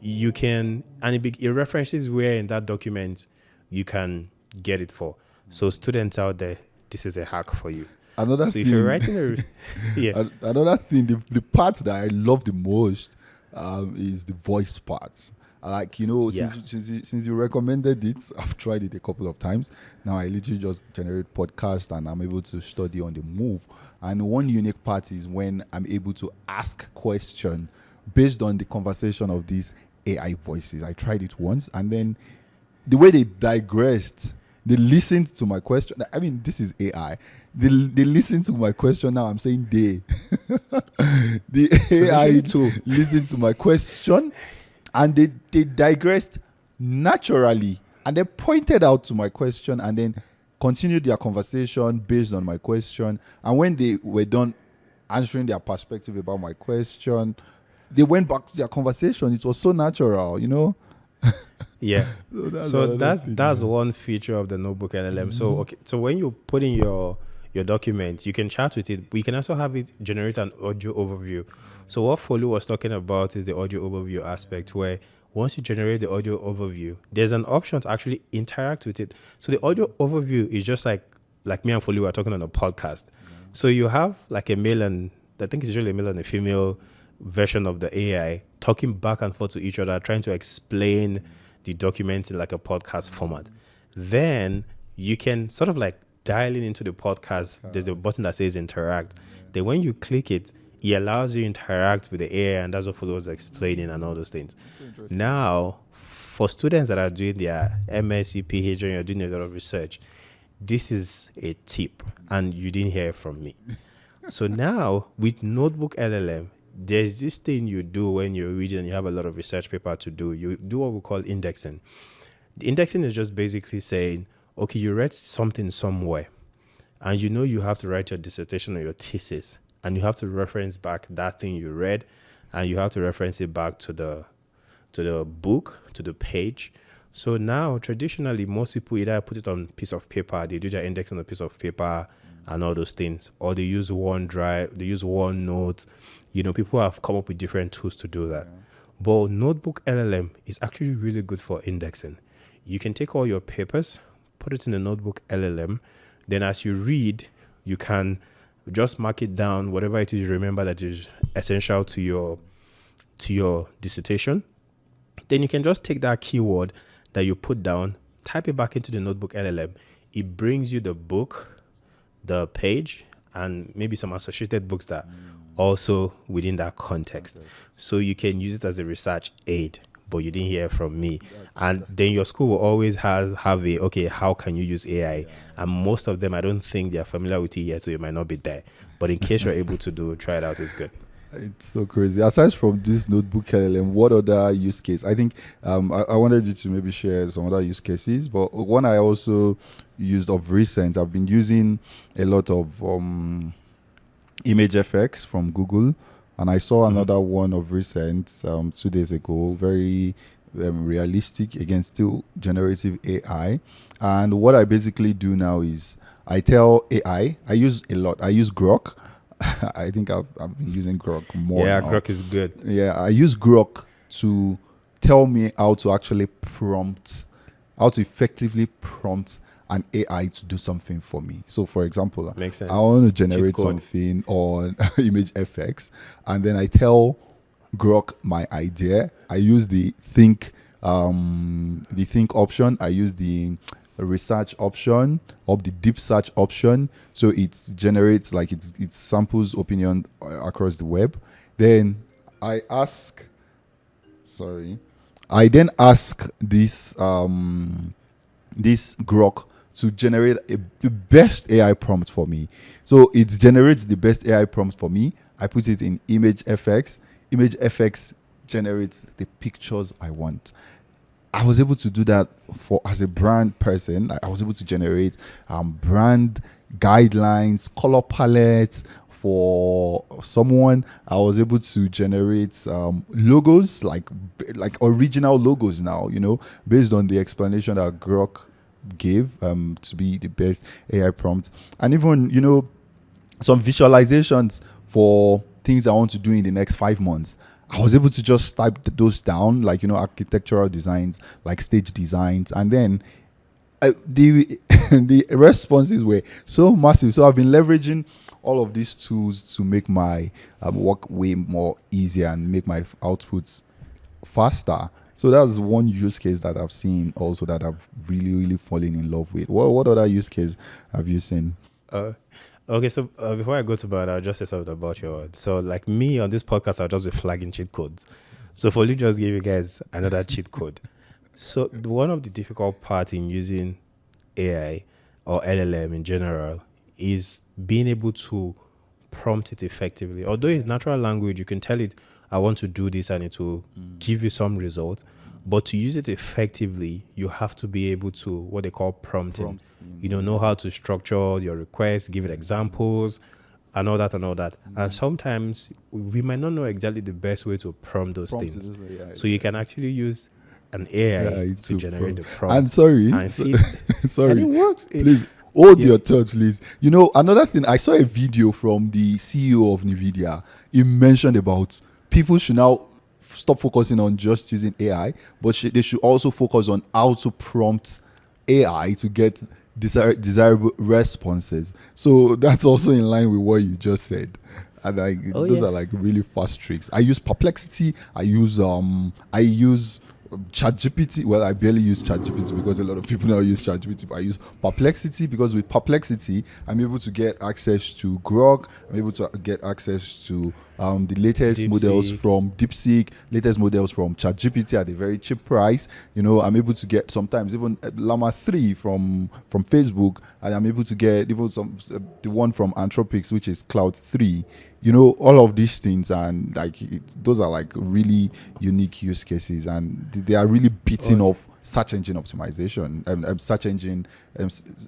it references where in that document you can get it for. So students out there, this is a hack for you. Another thing, if you're writing another thing, the part that I love the most is the voice parts. Since you recommended it, I've tried it a couple of times. Now I literally just generate podcast, and I'm able to study on the move. And one unique part is when I'm able to ask question based on the conversation of these AI voices. I tried it once, and then the way they digressed, they listened to my question. I mean, this is AI. They listened to my question. Now I'm saying they. The AI too listened to my question, and they digressed naturally, and they pointed out to my question, and then continued their conversation based on my question. And when they were done answering their perspective about my question, they went back to their conversation. It was so natural, Yeah. So that's So another that's thing. that's one feature of the notebook LLM. So okay, so when you put in your document, you can chat with it, but you can also have it generate an audio overview. So what Follow was talking about is the audio overview aspect, where once you generate the audio overview, there's an option to actually interact with it. So the audio overview is just like me and Follow are talking on a podcast. So you have like a male and I think it's usually a male and a female version of the AI talking back and forth to each other, trying to explain the document in like a podcast format. Then you can sort of like dial in into the podcast. There's a button that says interact. Then when you click it, it allows you to interact with the AI, and that's what follows explaining and all those things. Now, for students that are doing their MSc, PhD, and you're doing a lot of research, this is a tip, and you didn't hear it from me. So now with Notebook LLM, there's this thing you do when you're reading and you have a lot of research paper to do. You do what we call indexing. The indexing is just basically saying, okay, you read something somewhere and you know you have to write your dissertation or your thesis and you have to reference back that thing you read and you have to reference it back to the book, to the page. So now, traditionally, most people either put it on a piece of paper, they do their index on a piece of paper and all those things, or they use OneDrive, they use OneNote. You know, people have come up with different tools to do that. But Notebook LLM is actually really good for indexing. You can take all your papers, put it in the Notebook LLM. Then as you read, you can just mark it down, whatever it is you remember that is essential to your dissertation. Then you can just take that keyword that you put down, type it back into the Notebook LLM. It brings you the book, the page, and maybe some associated books that also within that context. So you can use it as a research aid, but you didn't hear from me. And then your school will always have a, okay, how can you use AI? And most of them, I don't think they're familiar with it yet, so it might not be there. But in case you're able to try it out, it's good. It's so crazy. Aside from this notebook LLM, what other use case? I think I wanted you to maybe share some other use cases, but one I also used of recent, I've been using a lot of image FX from Google, and I saw another one of recent 2 days ago, very realistic, again, still generative AI. And what I basically do now is I tell AI, I use Grok. I think I've been using Grok more. Yeah, now. Grok is good. Yeah, I use Grok to tell me how to effectively prompt an AI to do something for me. So, for example, Makes sense. I want to generate Cheat code. something on Image FX, and then I tell Grok my idea. I use the think option. I use the research option or the deep search option, so it generates like it samples opinion across the web. Then I then ask this Grok to generate the best AI prompt for me. So it generates the best AI prompt for me. I put it in Image FX. Image FX generates the pictures I want. I was able to do that as a brand person. I was able to generate brand guidelines, color palettes for someone. I was able to generate logos, like original logos now, based on the explanation that Grok gave to be the best AI prompt. And even, some visualizations for things I want to do in the next 5 months. I was able to just type those down, like, architectural designs, like stage designs. And then the the responses were so massive. So I've been leveraging all of these tools to make my work way more easier and make my outputs faster. So that's one use case that I've seen also that I've really, really fallen in love with. What other use case have you seen? Okay, so before I go to bed, I'll just say something about your. So, like me on this podcast, I'll just be flagging cheat codes. So, for you, just give you guys another cheat code. So, one of the difficult parts in using AI or LLM in general is being able to prompt it effectively. Although it's natural language, you can tell it, I want to do this, and it will give you some result. But to use it effectively, you have to be able to what they call prompting. Know how to structure your request, give it examples, and all that. And sometimes we might not know exactly the best way to prompt those things. So you can actually use an AI Yeah, to generate the and prompt sorry, and feed. sorry. And it works. Please hold Yeah. your thoughts, please. You know, another thing, I saw a video from the CEO of NVIDIA. He mentioned about people should now stop focusing on just using AI, but they should also focus on how to prompt AI to get desirable responses. So that's also in line with what you just said. And like Oh those yeah. are like really fast tricks. I use Perplexity. I use ChatGPT. Well, I barely use ChatGPT because a lot of people now use ChatGPT. But I use Perplexity because with Perplexity, I'm able to get access to Grok. I'm able to get access to the latest models DeepSeek. from DeepSeek, latest models from ChatGPT at a very cheap price. You know, I'm able to get sometimes even Llama 3 from Facebook, and I'm able to get even the one from Anthropics, which is Cloud 3. You know, all of these things, and like those are like really unique use cases, and they are really beating Oh, off search engine optimization,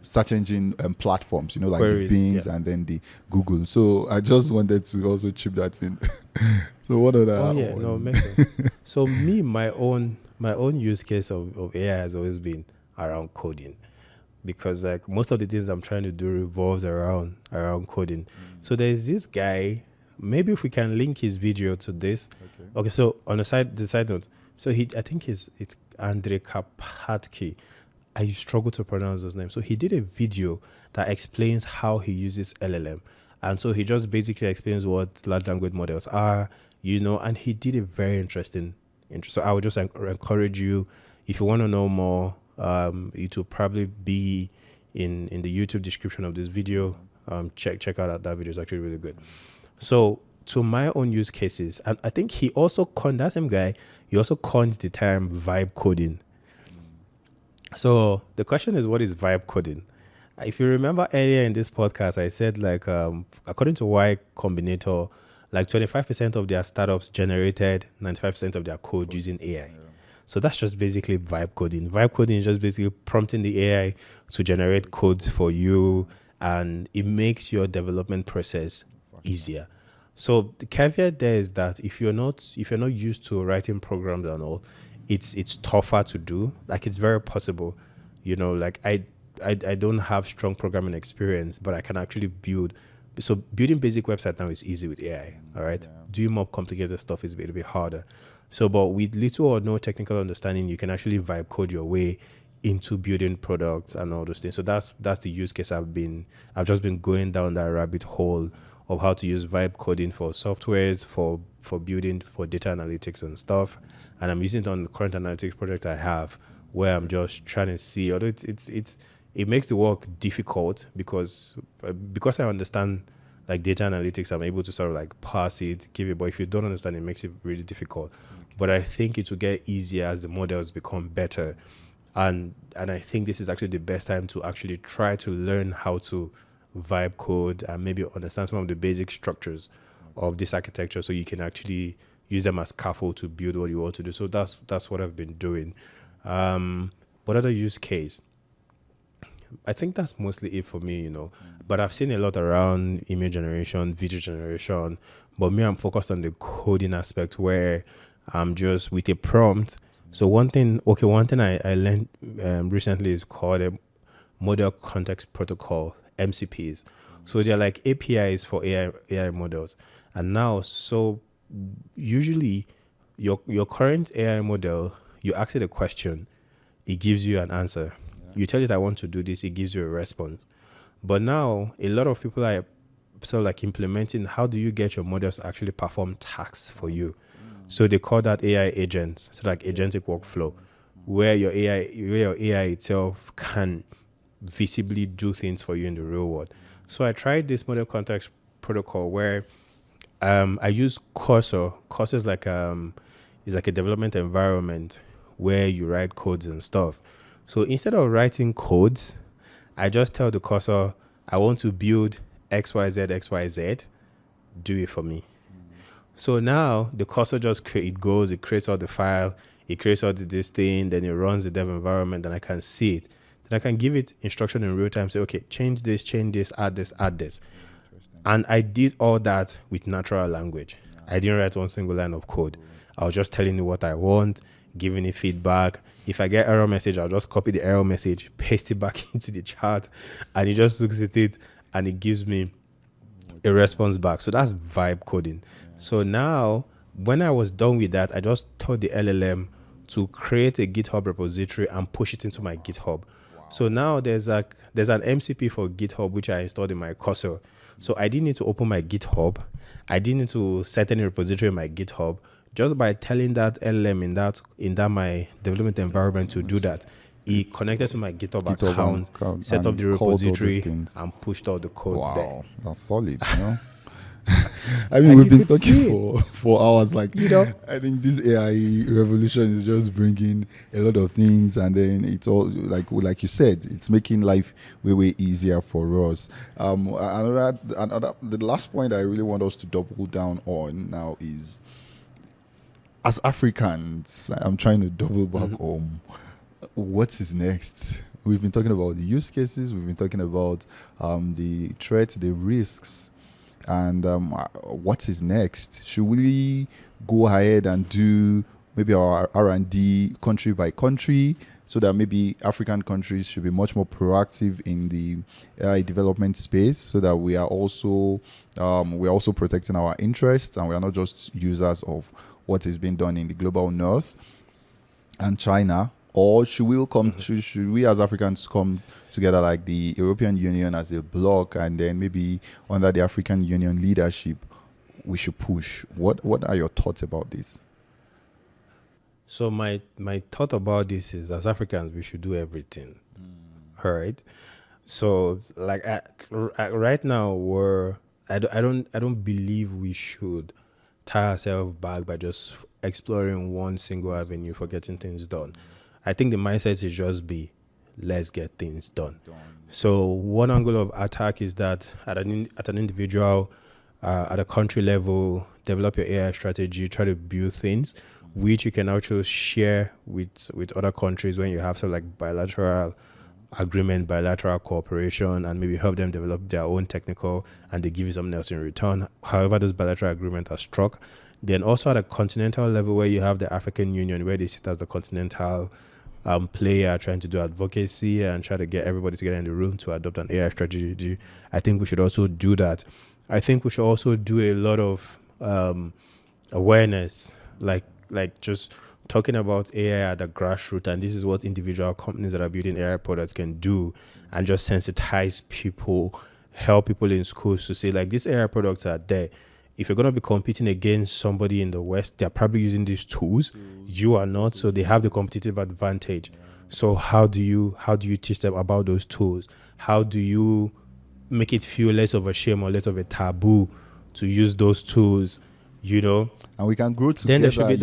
search engine platforms, you know, like the queries. Yeah. Bings and then the Google. So I just wanted to also chip that in. So what Oh other yeah, no, it one? makes sense. So me, my own use case of AI has always been around coding, because like most of the things I'm trying to do revolves around coding. So there's this guy. Maybe if we can link his video to this. Okay. Okay, so on the side note, so I think it's Andrei Karpathy. I struggle to pronounce his name. So he did a video that explains how he uses LLM. And so he just basically explains what large language models are, and he did a very interesting. So I would just encourage you, if you want to know more, it will probably be in the YouTube description of this video. Check out that video. It's actually really good. So to my own use cases, and I think he also coined, that same guy, he also coined the term vibe coding. So the question is, what is vibe coding? If you remember earlier in this podcast, I said like according to Y Combinator, like 25% of their startups generated 95% of their code using AI. So that's just basically vibe coding. Vibe coding is just basically prompting the AI to generate codes for you, and it makes your development process easier. So the caveat there is that if you're not used to writing programs and all, it's tougher to do. Like it's very possible, like I don't have strong programming experience, but I can actually build. So building basic website now is easy with AI. All right, doing more complicated stuff is a bit harder. So, but with little or no technical understanding, you can actually vibe code your way into building products and all those things. So that's the use case I've just been going down that rabbit hole of how to use vibe coding for softwares, for building, for data analytics and stuff. And I'm using it on the current analytics project I have, where I'm just trying to see, although it makes the work difficult because I understand like data analytics, I'm able to sort of like parse it, give it, but if you don't understand, it makes it really difficult. But I think it will get easier as the models become better. And I think this is actually the best time to actually try to learn how to vibe code and maybe understand some of the basic structures of this architecture, so you can actually use them as scaffold to build what you want to do. So that's what I've been doing. What other use case? I think that's mostly it for me, But I've seen a lot around image generation, video generation. But me, I'm focused on the coding aspect where I'm just with a prompt. So one thing I learned recently is called a model context protocol, MCPs. So they're like APIs for AI models. And now, so usually your current AI model, you ask it a question, it gives you an answer. You tell it I want to do this, it gives you a response. But now a lot of people are sort of like implementing, how do you get your models to actually perform tasks for you? So they call that AI agents, so like agentic workflow, where your AI itself can visibly do things for you in the real world. So I tried this model context protocol where I use Cursor. Cursor is like a development environment where you write codes and stuff. So instead of writing codes, I just tell the Cursor, I want to build XYZ, do it for me. So now the Cursor just it creates all the file, it creates all this thing, then it runs the dev environment, and I can see it. Then I can give it instruction in real time, say, okay, change this, add this. And I did all that with natural language. I didn't write one single line of code. I was just telling it what I want. giving it feedback. If I get error message, I'll just copy the error message, paste it back into the chat, and it just looks at it and it gives me a response back. So that's vibe coding. So now, when I was done with that, I just told the LLM to create a GitHub repository and push it into my GitHub. So now there's an MCP for GitHub which I installed in my cursor. So I didn't need to open my GitHub. I didn't need to set any repository in my GitHub. Just by telling that LLM in that my development environment to do that, it connected to my GitHub account, set up the repository, and pushed all the codes there. Wow, that's solid, you know. I mean, we've been talking for hours. Like, you know, I think this AI revolution is just bringing a lot of things, and then it's all like you said, it's making life way easier for us. The last point I really want us to double down on now is, as Africans, I'm trying to double back home. What is next? We've been talking about the use cases. We've been talking about the threats, the risks. And what is next? Should we go ahead and do maybe our R&D country by country, so that maybe African countries should be much more proactive in the AI development space, so that we are also protecting our interests, and we are not just users of what is being done in the global north and China? Or should we as Africans come together like the European Union as a bloc, and then maybe under the African Union leadership, we should push? What are your thoughts about this? So my thought about this is, as Africans, we should do everything. All right. So like right now, I don't believe we should tie ourselves back by just exploring one single avenue for getting things done. I think the mindset is just let's get things done. So one angle of attack is that at an individual, at a country level, develop your AI strategy, try to build things which you can actually share with other countries when you have sort of like bilateral agreement, bilateral cooperation, and maybe help them develop their own technical, and they give you something else in return. However, those bilateral agreements are struck. Then also at a continental level, where you have the African Union, where they sit as the continental player trying to do advocacy and try to get everybody together in the room to adopt an AI strategy. I think we should also do that. I think we should also do a lot of awareness, like just talking about AI at the grassroots, and this is what individual companies that are building AI products can do, and just sensitize people, help people in schools to say, like, these AI products are there. If you're going to be competing against somebody in the West, they're probably using these tools. You are not, so they have the competitive advantage. So how do you teach them about those tools? How do you make it feel less of a shame or less of a taboo to use those tools, you know? And we can grow together, then there should be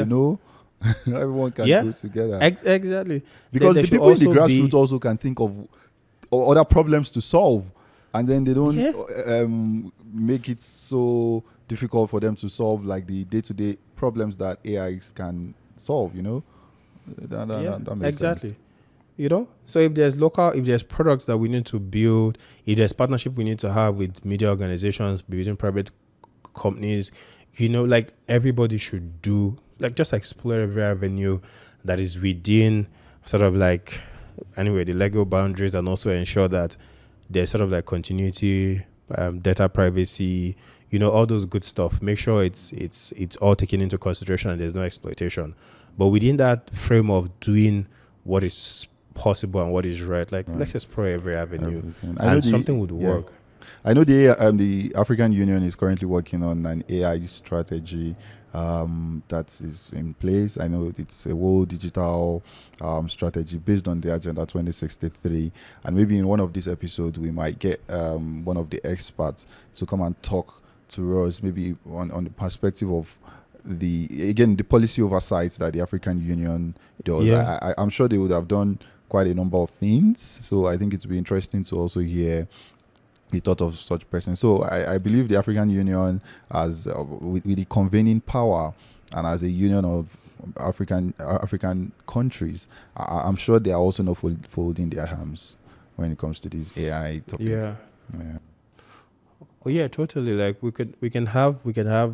everyone can grow together. Exactly. Because the people in the grassroots also can think of other problems to solve, and then they don't make it so difficult for them to solve like the day-to-day problems that AIs can solve, you know? That makes sense. You know, so if there's products that we need to build, if there's partnership we need to have with media organizations, between private companies, you know, like everybody should do, like just explore every avenue that is within sort of like, anyway, the legal boundaries, and also ensure that there's sort of like continuity, data privacy, you know, all those good stuff. Make sure it's all taken into consideration and there's no exploitation. But within that frame of doing what is possible and what is right, like let's explore every avenue, and something would work. I know the African Union is currently working on an AI strategy that is in place. I know it's a world digital strategy based on the Agenda 2063. And maybe in one of these episodes, we might get one of the experts to come and talk to us, maybe on the perspective of the policy oversight that the African Union does. Yeah. I'm sure they would have done quite a number of things. So I think it would be interesting to also hear the thought of such person. So I believe the African Union, as with the convening power and as a union of African countries, I'm sure they are also not folding their hands when it comes to this AI topic. Yeah. Oh yeah, totally. Like we can have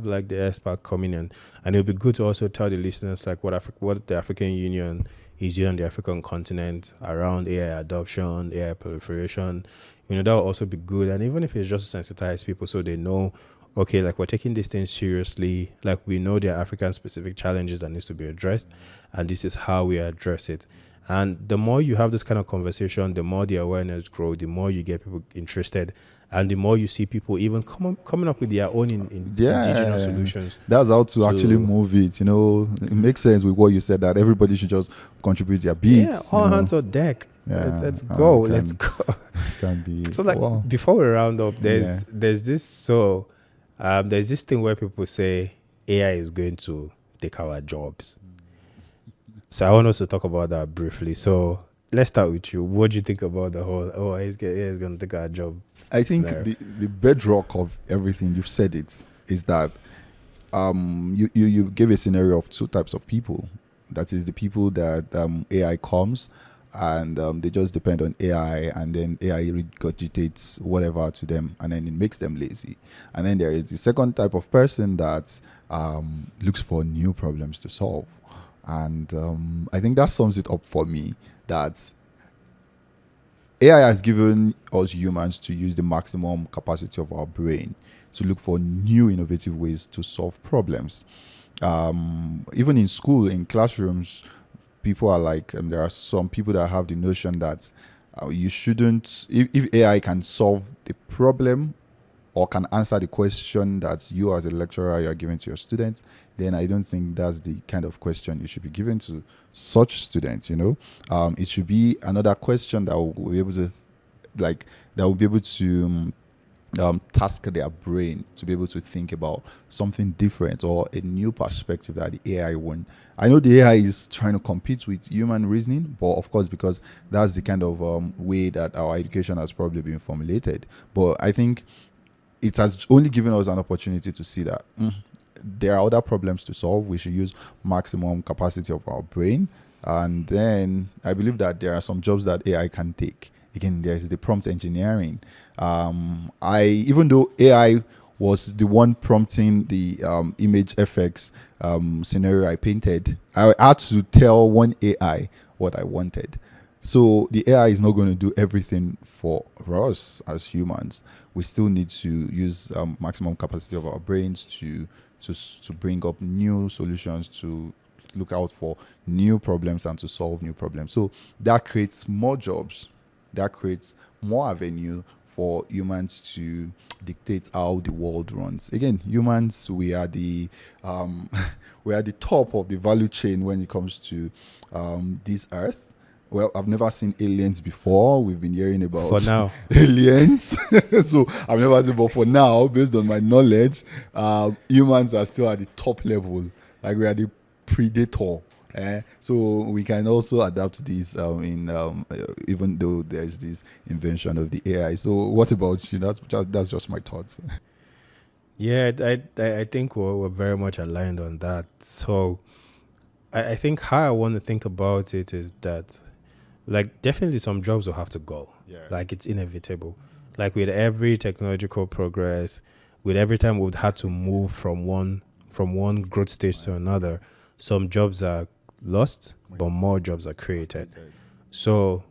like the expert coming in, and it'll be good to also tell the listeners like what the African Union is doing on the African continent around AI adoption, AI proliferation. That will also be good. And even if it's just to sensitize people so they know, okay, like we're taking this thing seriously. Like we know there are African specific challenges that needs to be addressed, and this is how we address it. And the more you have this kind of conversation, the more the awareness grow, the more you get people interested, and the more you see people even coming up with their own indigenous Yeah, solutions. that's how to actually So move it. It makes sense with what you said that everybody should just contribute their yeah, beats. all hands on deck. Yeah, Let's go. it Let's can go. can be So like wow. before we round up, Yeah, there's this thing where people say AI is going to take our jobs. So I want us to talk about that briefly. So let's start with you. What do you think about the whole AI is going to take our job I think scenario? the bedrock of everything you've said it is that you gave a scenario of two types of people. That is the people that AI comes and they just depend on AI, and then AI regurgitates whatever to them, and then it makes them lazy. And then there is the second type of person that looks for new problems to solve. And I think that sums it up for me, that AI has given us humans to use the maximum capacity of our brain to look for new innovative ways to solve problems. Even in school, in classrooms, people are like, there are some people that have the notion that you shouldn't, if AI can solve the problem or can answer the question that you as a lecturer you are giving to your students, then I don't think that's the kind of question you should be giving to such students. It should be another question that will be able to, like, that will be able to task their brain to be able to think about something different or a new perspective that the AI won't. I know the AI is trying to compete with human reasoning, but of course, because that's the kind of way that our education has probably been formulated. But I think it has only given us an opportunity to see that there are other problems to solve. We should use maximum capacity of our brain. And then I believe that there are some jobs that AI can take. Again, there's the prompt engineering. Even though AI was the one prompting the image FX scenario I painted, I had to tell one AI what I wanted. So the AI is not going to do everything for us as humans. We still need to use maximum capacity of our brains to bring up new solutions, to look out for new problems and to solve new problems. So that creates more jobs, that creates more avenue for humans to dictate how the world runs. Again, humans, we are the we are the top of the value chain when it comes to this earth. Well, I've never seen aliens before. We've been hearing about For now. aliens. So I've never seen, but for now, based on my knowledge, humans are still at the top level. Like we are the predator. So we can also adapt this even though there's this invention of the AI. So what about you? That's just my thoughts. Yeah, I think we're very much aligned on that. So I think how I want to think about it is that, like, definitely some jobs will have to go. Yeah. Like, it's inevitable. Like, with every technological progress, with every time we've had to move from one growth stage to another, some jobs are lost, but more jobs are created. So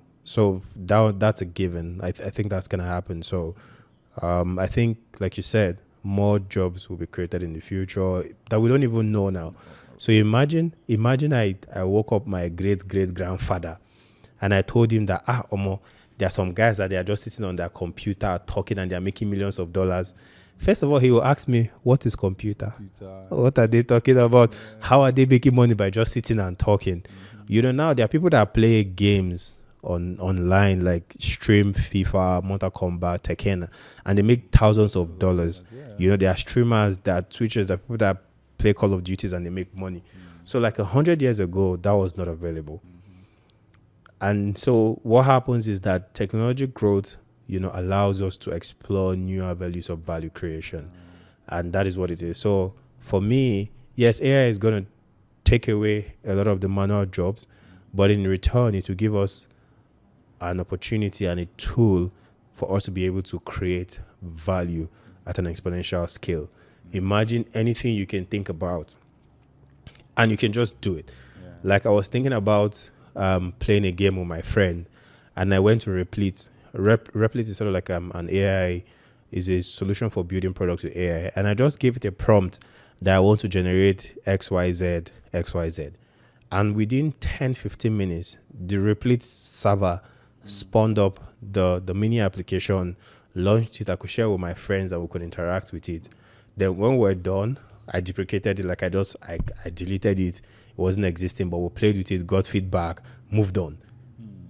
that's a given. I think that's gonna happen. So I think, like you said, more jobs will be created in the future that we don't even know now. So imagine I woke up my great grandfather and I told him that Omo, there are some guys that they are just sitting on their computer talking and they are making millions of dollars. First of all, he will ask me, what is computer? What are they talking about? Yeah. How are they making money by just sitting and talking? Mm-hmm. Now there are people that play games online, like stream FIFA, Mortal Kombat, Tekken, and they make thousands of dollars. Yeah. There are streamers, there are Twitchers, there are people that play Call of Duties and they make money. Mm-hmm. So like 100 years ago, that was not available. Mm-hmm. And so what happens is that technology growth, allows us to explore newer values of value creation. And that is what it is. So for me, yes, AI is going to take away a lot of the manual jobs, but in return, it will give us an opportunity and a tool for us to be able to create value at an exponential scale. Imagine anything you can think about, and you can just do it. Like I was thinking about playing a game with my friend, and I went to Replete. Replete is sort of like an AI, is a solution for building products with AI, and I just gave it a prompt that I want to generate XYZ, XYZ. And within 10, 15 minutes, the Replete server spawned up the mini application, launched it. I could share with my friends and we could interact with it. Then when we're done, I deprecated it. Like I deleted it. It wasn't existing, but we played with it, got feedback, moved on.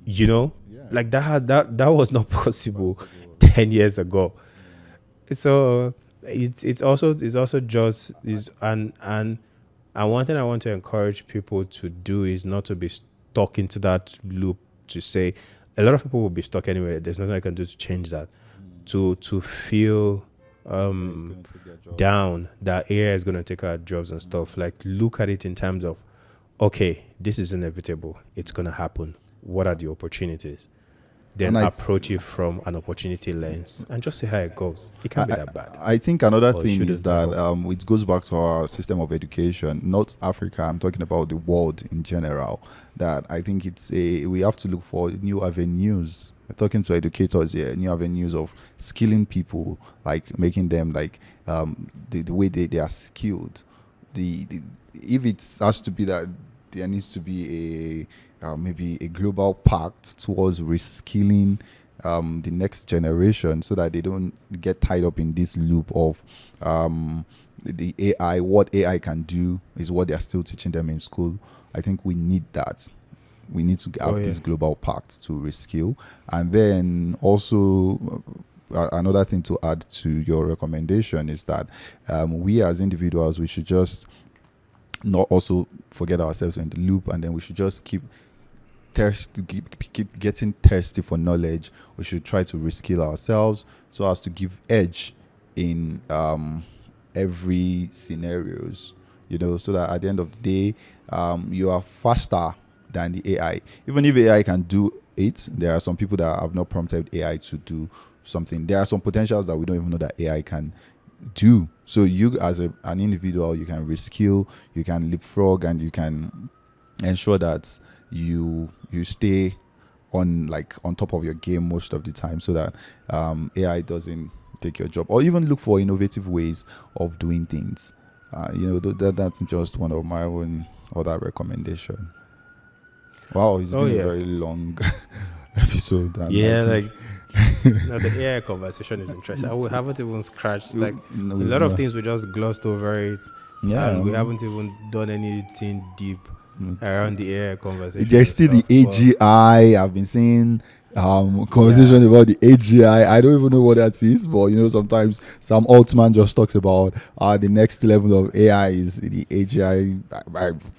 You know, like that was not possible 10 years ago. So it's also just is and one thing I want to encourage people to do is not to be stuck into that loop. To say a lot of people will be stuck anyway. There's nothing I can do to change that. To feel down that AI is going to take our jobs and stuff. Like, look at it in terms of, okay, this is inevitable. It's going to happen. What are the opportunities? Then approach it from an opportunity lens and just see how it goes. It can't be that bad. I think another thing is that it goes back to our system of education, not Africa. I'm talking about the world in general. That I think we have to look for new avenues. We're talking to educators here, new avenues of skilling people, like making them like the way they are skilled. If it has to be that there needs to be maybe a global pact towards reskilling the next generation, so that they don't get tied up in this loop of the AI. What AI can do is what they are still teaching them in school. I think we need that. We need to have this global pact to reskill. And then also another thing to add to your recommendation is that we as individuals, we should just not also forget ourselves in the loop, and then we should just keep getting thirsty for knowledge. We should try to reskill ourselves so as to give edge in every scenarios, so that at the end of the day, you are faster than the AI. Even if AI can do it, there are some people that have not prompted AI to do something. There are some potentials that we don't even know that AI can do. So you as an individual, you can reskill, you can leapfrog, and you can ensure that you stay on top of your game most of the time, so that AI doesn't take your job. Or even look for innovative ways of doing things. That's just one of my own other recommendation. Wow, it's been a very long episode. The AI conversation is interesting. We haven't even scratched a lot of things. We just glossed over it. And we haven't even done anything deep around the AI conversation. There's still the AGI. I've been seeing conversation about the AGI. I don't even know what that is, but sometimes Sam Altman just talks about the next level of AI is the AGI.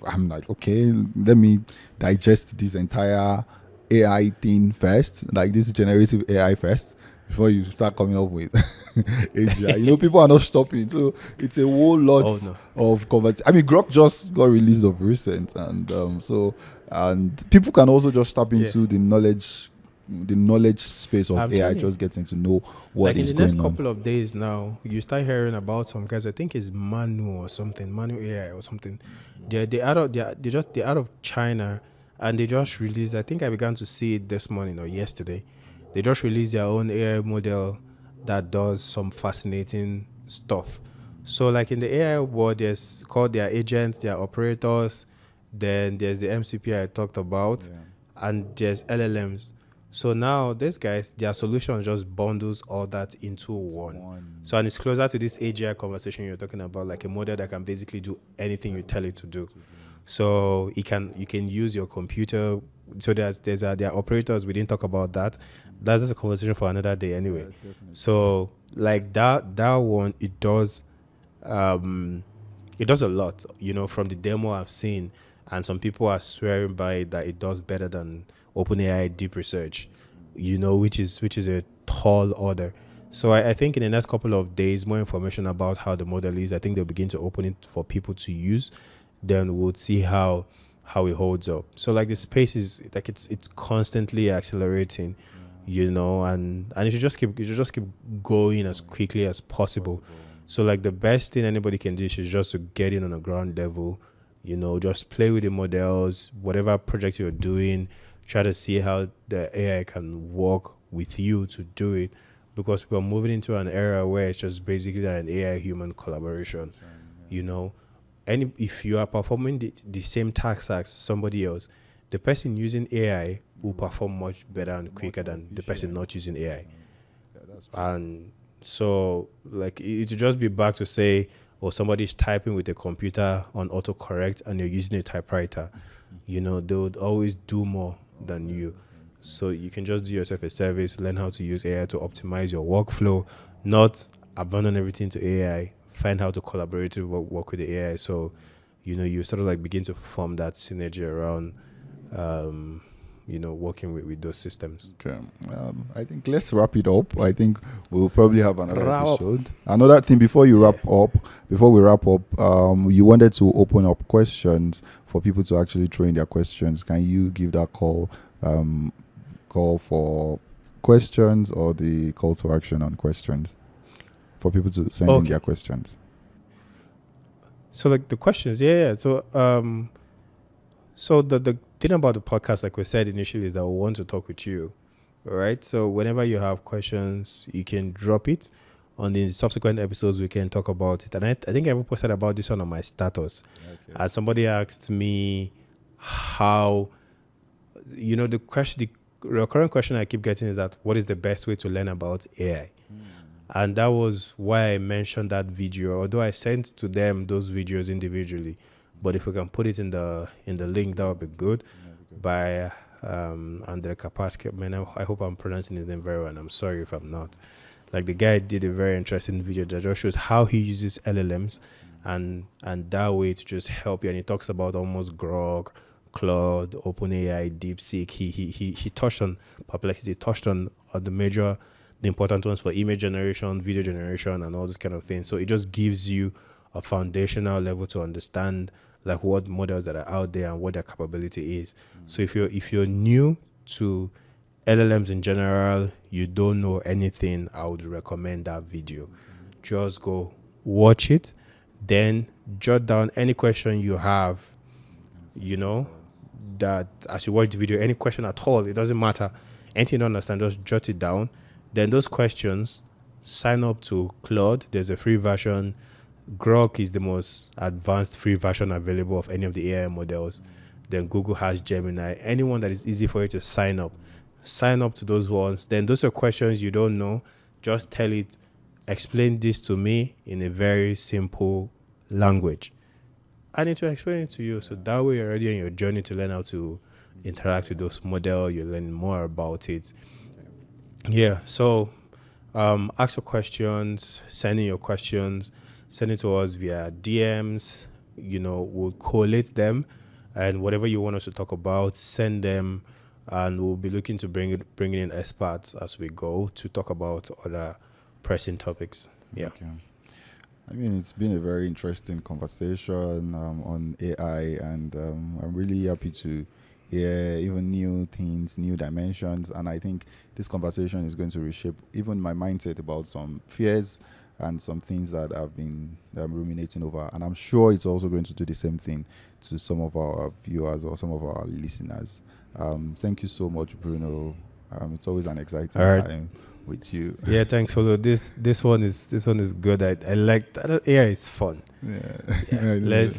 I'm like, okay, let me digest this entire AI thing first, like this generative AI first, before you start coming up with AGI. People are not stopping, so it's a whole lot of conversation. I mean, Grok just got released of recent, and and people can also just tap into the knowledge space of AI, just getting to know what is going on. In the next couple of days now, you start hearing about some guys. I think it's Manu AI or something. They're out of China, and they just released. I think I began to see it this morning or yesterday. They just released their own AI model that does some fascinating stuff. So, like in the AI world, there's called their agents, their operators. Then there's the MCP I talked about, and there's LLMs. So now these guys, their solution just bundles all that into one. So, and it's closer to this AGI conversation you're talking about, like a model that can basically do anything you tell it to do. So you can use your computer. So there are operators. We didn't talk about that. That's just a conversation for another day anyway. So like that one, it does a lot, from the demo I've seen, and some people are swearing by it that it does better than OpenAI deep research, which is a tall order. So I think in the next couple of days, more information about how the model is. I think they'll begin to open it for people to use. Then we'll see how it holds up. So like the space is like it's constantly accelerating. and you should just keep going as quickly as possible. So like the best thing anybody can do is just to get in on a ground level, just play with the models, whatever project you're doing, try to see how the AI can work with you to do it, because we're moving into an era where it's just basically an AI human collaboration. you know if you are performing the same task as somebody else, the person using AI will perform much better and quicker than the person not using AI. And so like it will just be back to say, or somebody's typing with a computer on autocorrect and you're using a typewriter, they would always do more than you. So you can just do yourself a service, learn how to use AI to optimize your workflow, not abandon everything to AI, find how to collaborate to work with the AI. So, you sort of like begin to form that synergy around, working with those systems. Okay. I think let's wrap it up. I think we'll probably have another episode. Another thing before we wrap up, you wanted to open up questions for people to actually throw in their questions. Can you give that call for questions, or the call to action on questions for people to send in their questions? So like the questions, So the thing about the podcast, like we said initially, is that we want to talk with you, all right? So whenever you have questions, you can drop it. On the subsequent episodes, we can talk about it. And I think I posted about this one on my status. Okay. And somebody asked me how, the recurrent question I keep getting is that what is the best way to learn about AI? And that was why I mentioned that video, although I sent to them those videos individually. But if we can put it in the link, that would be good. By Andre Kapaski. Man, I hope I'm pronouncing his name very well, and I'm sorry if I'm not. Like, the guy did a very interesting video that just shows how he uses LLMs and that way to just help you. And he talks about almost Grok, Claude, OpenAI, DeepSeek. He touched on Perplexity, touched on the important ones for image generation, video generation, and all this kind of things. So it just gives you a foundational level to understand like what models that are out there and what their capability is. So if you're new to LLMs in general, you don't know anything, I would recommend that video. Just go watch it, then jot down any question you have, that as you watch the video, any question at all, it doesn't matter. Anything you don't understand, just jot it down. Then those questions, sign up to Claude. There's a free version. Grok is the most advanced free version available of any of the AI models. Then Google has Gemini. Anyone that is easy for you to sign up to those ones. Then those are questions you don't know. Just tell it, explain this to me in a very simple language. I need to explain it to you. So that way you're already on your journey to learn how to interact with those models. You learn more about it. Yeah. So ask your questions, send in your questions, send it to us via DMs. We'll collate them, and whatever you want us to talk about, send them, and we'll be looking to bring in experts as we go to talk about other pressing topics. Yeah. Okay. I mean, it's been a very interesting conversation on AI, and I'm really happy to hear even new things, new dimensions, and I think this conversation is going to reshape even my mindset about some fears and some things that I've been ruminating over, and I'm sure it's also going to do the same thing to some of our viewers or some of our listeners. Thank you so much, Bruno. It's always an exciting time with you. Yeah, thanks, Folo. This one is good. I like that. AI is fun. Yeah. Let's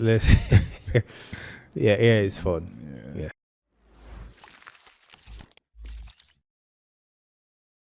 yeah, AI is fun.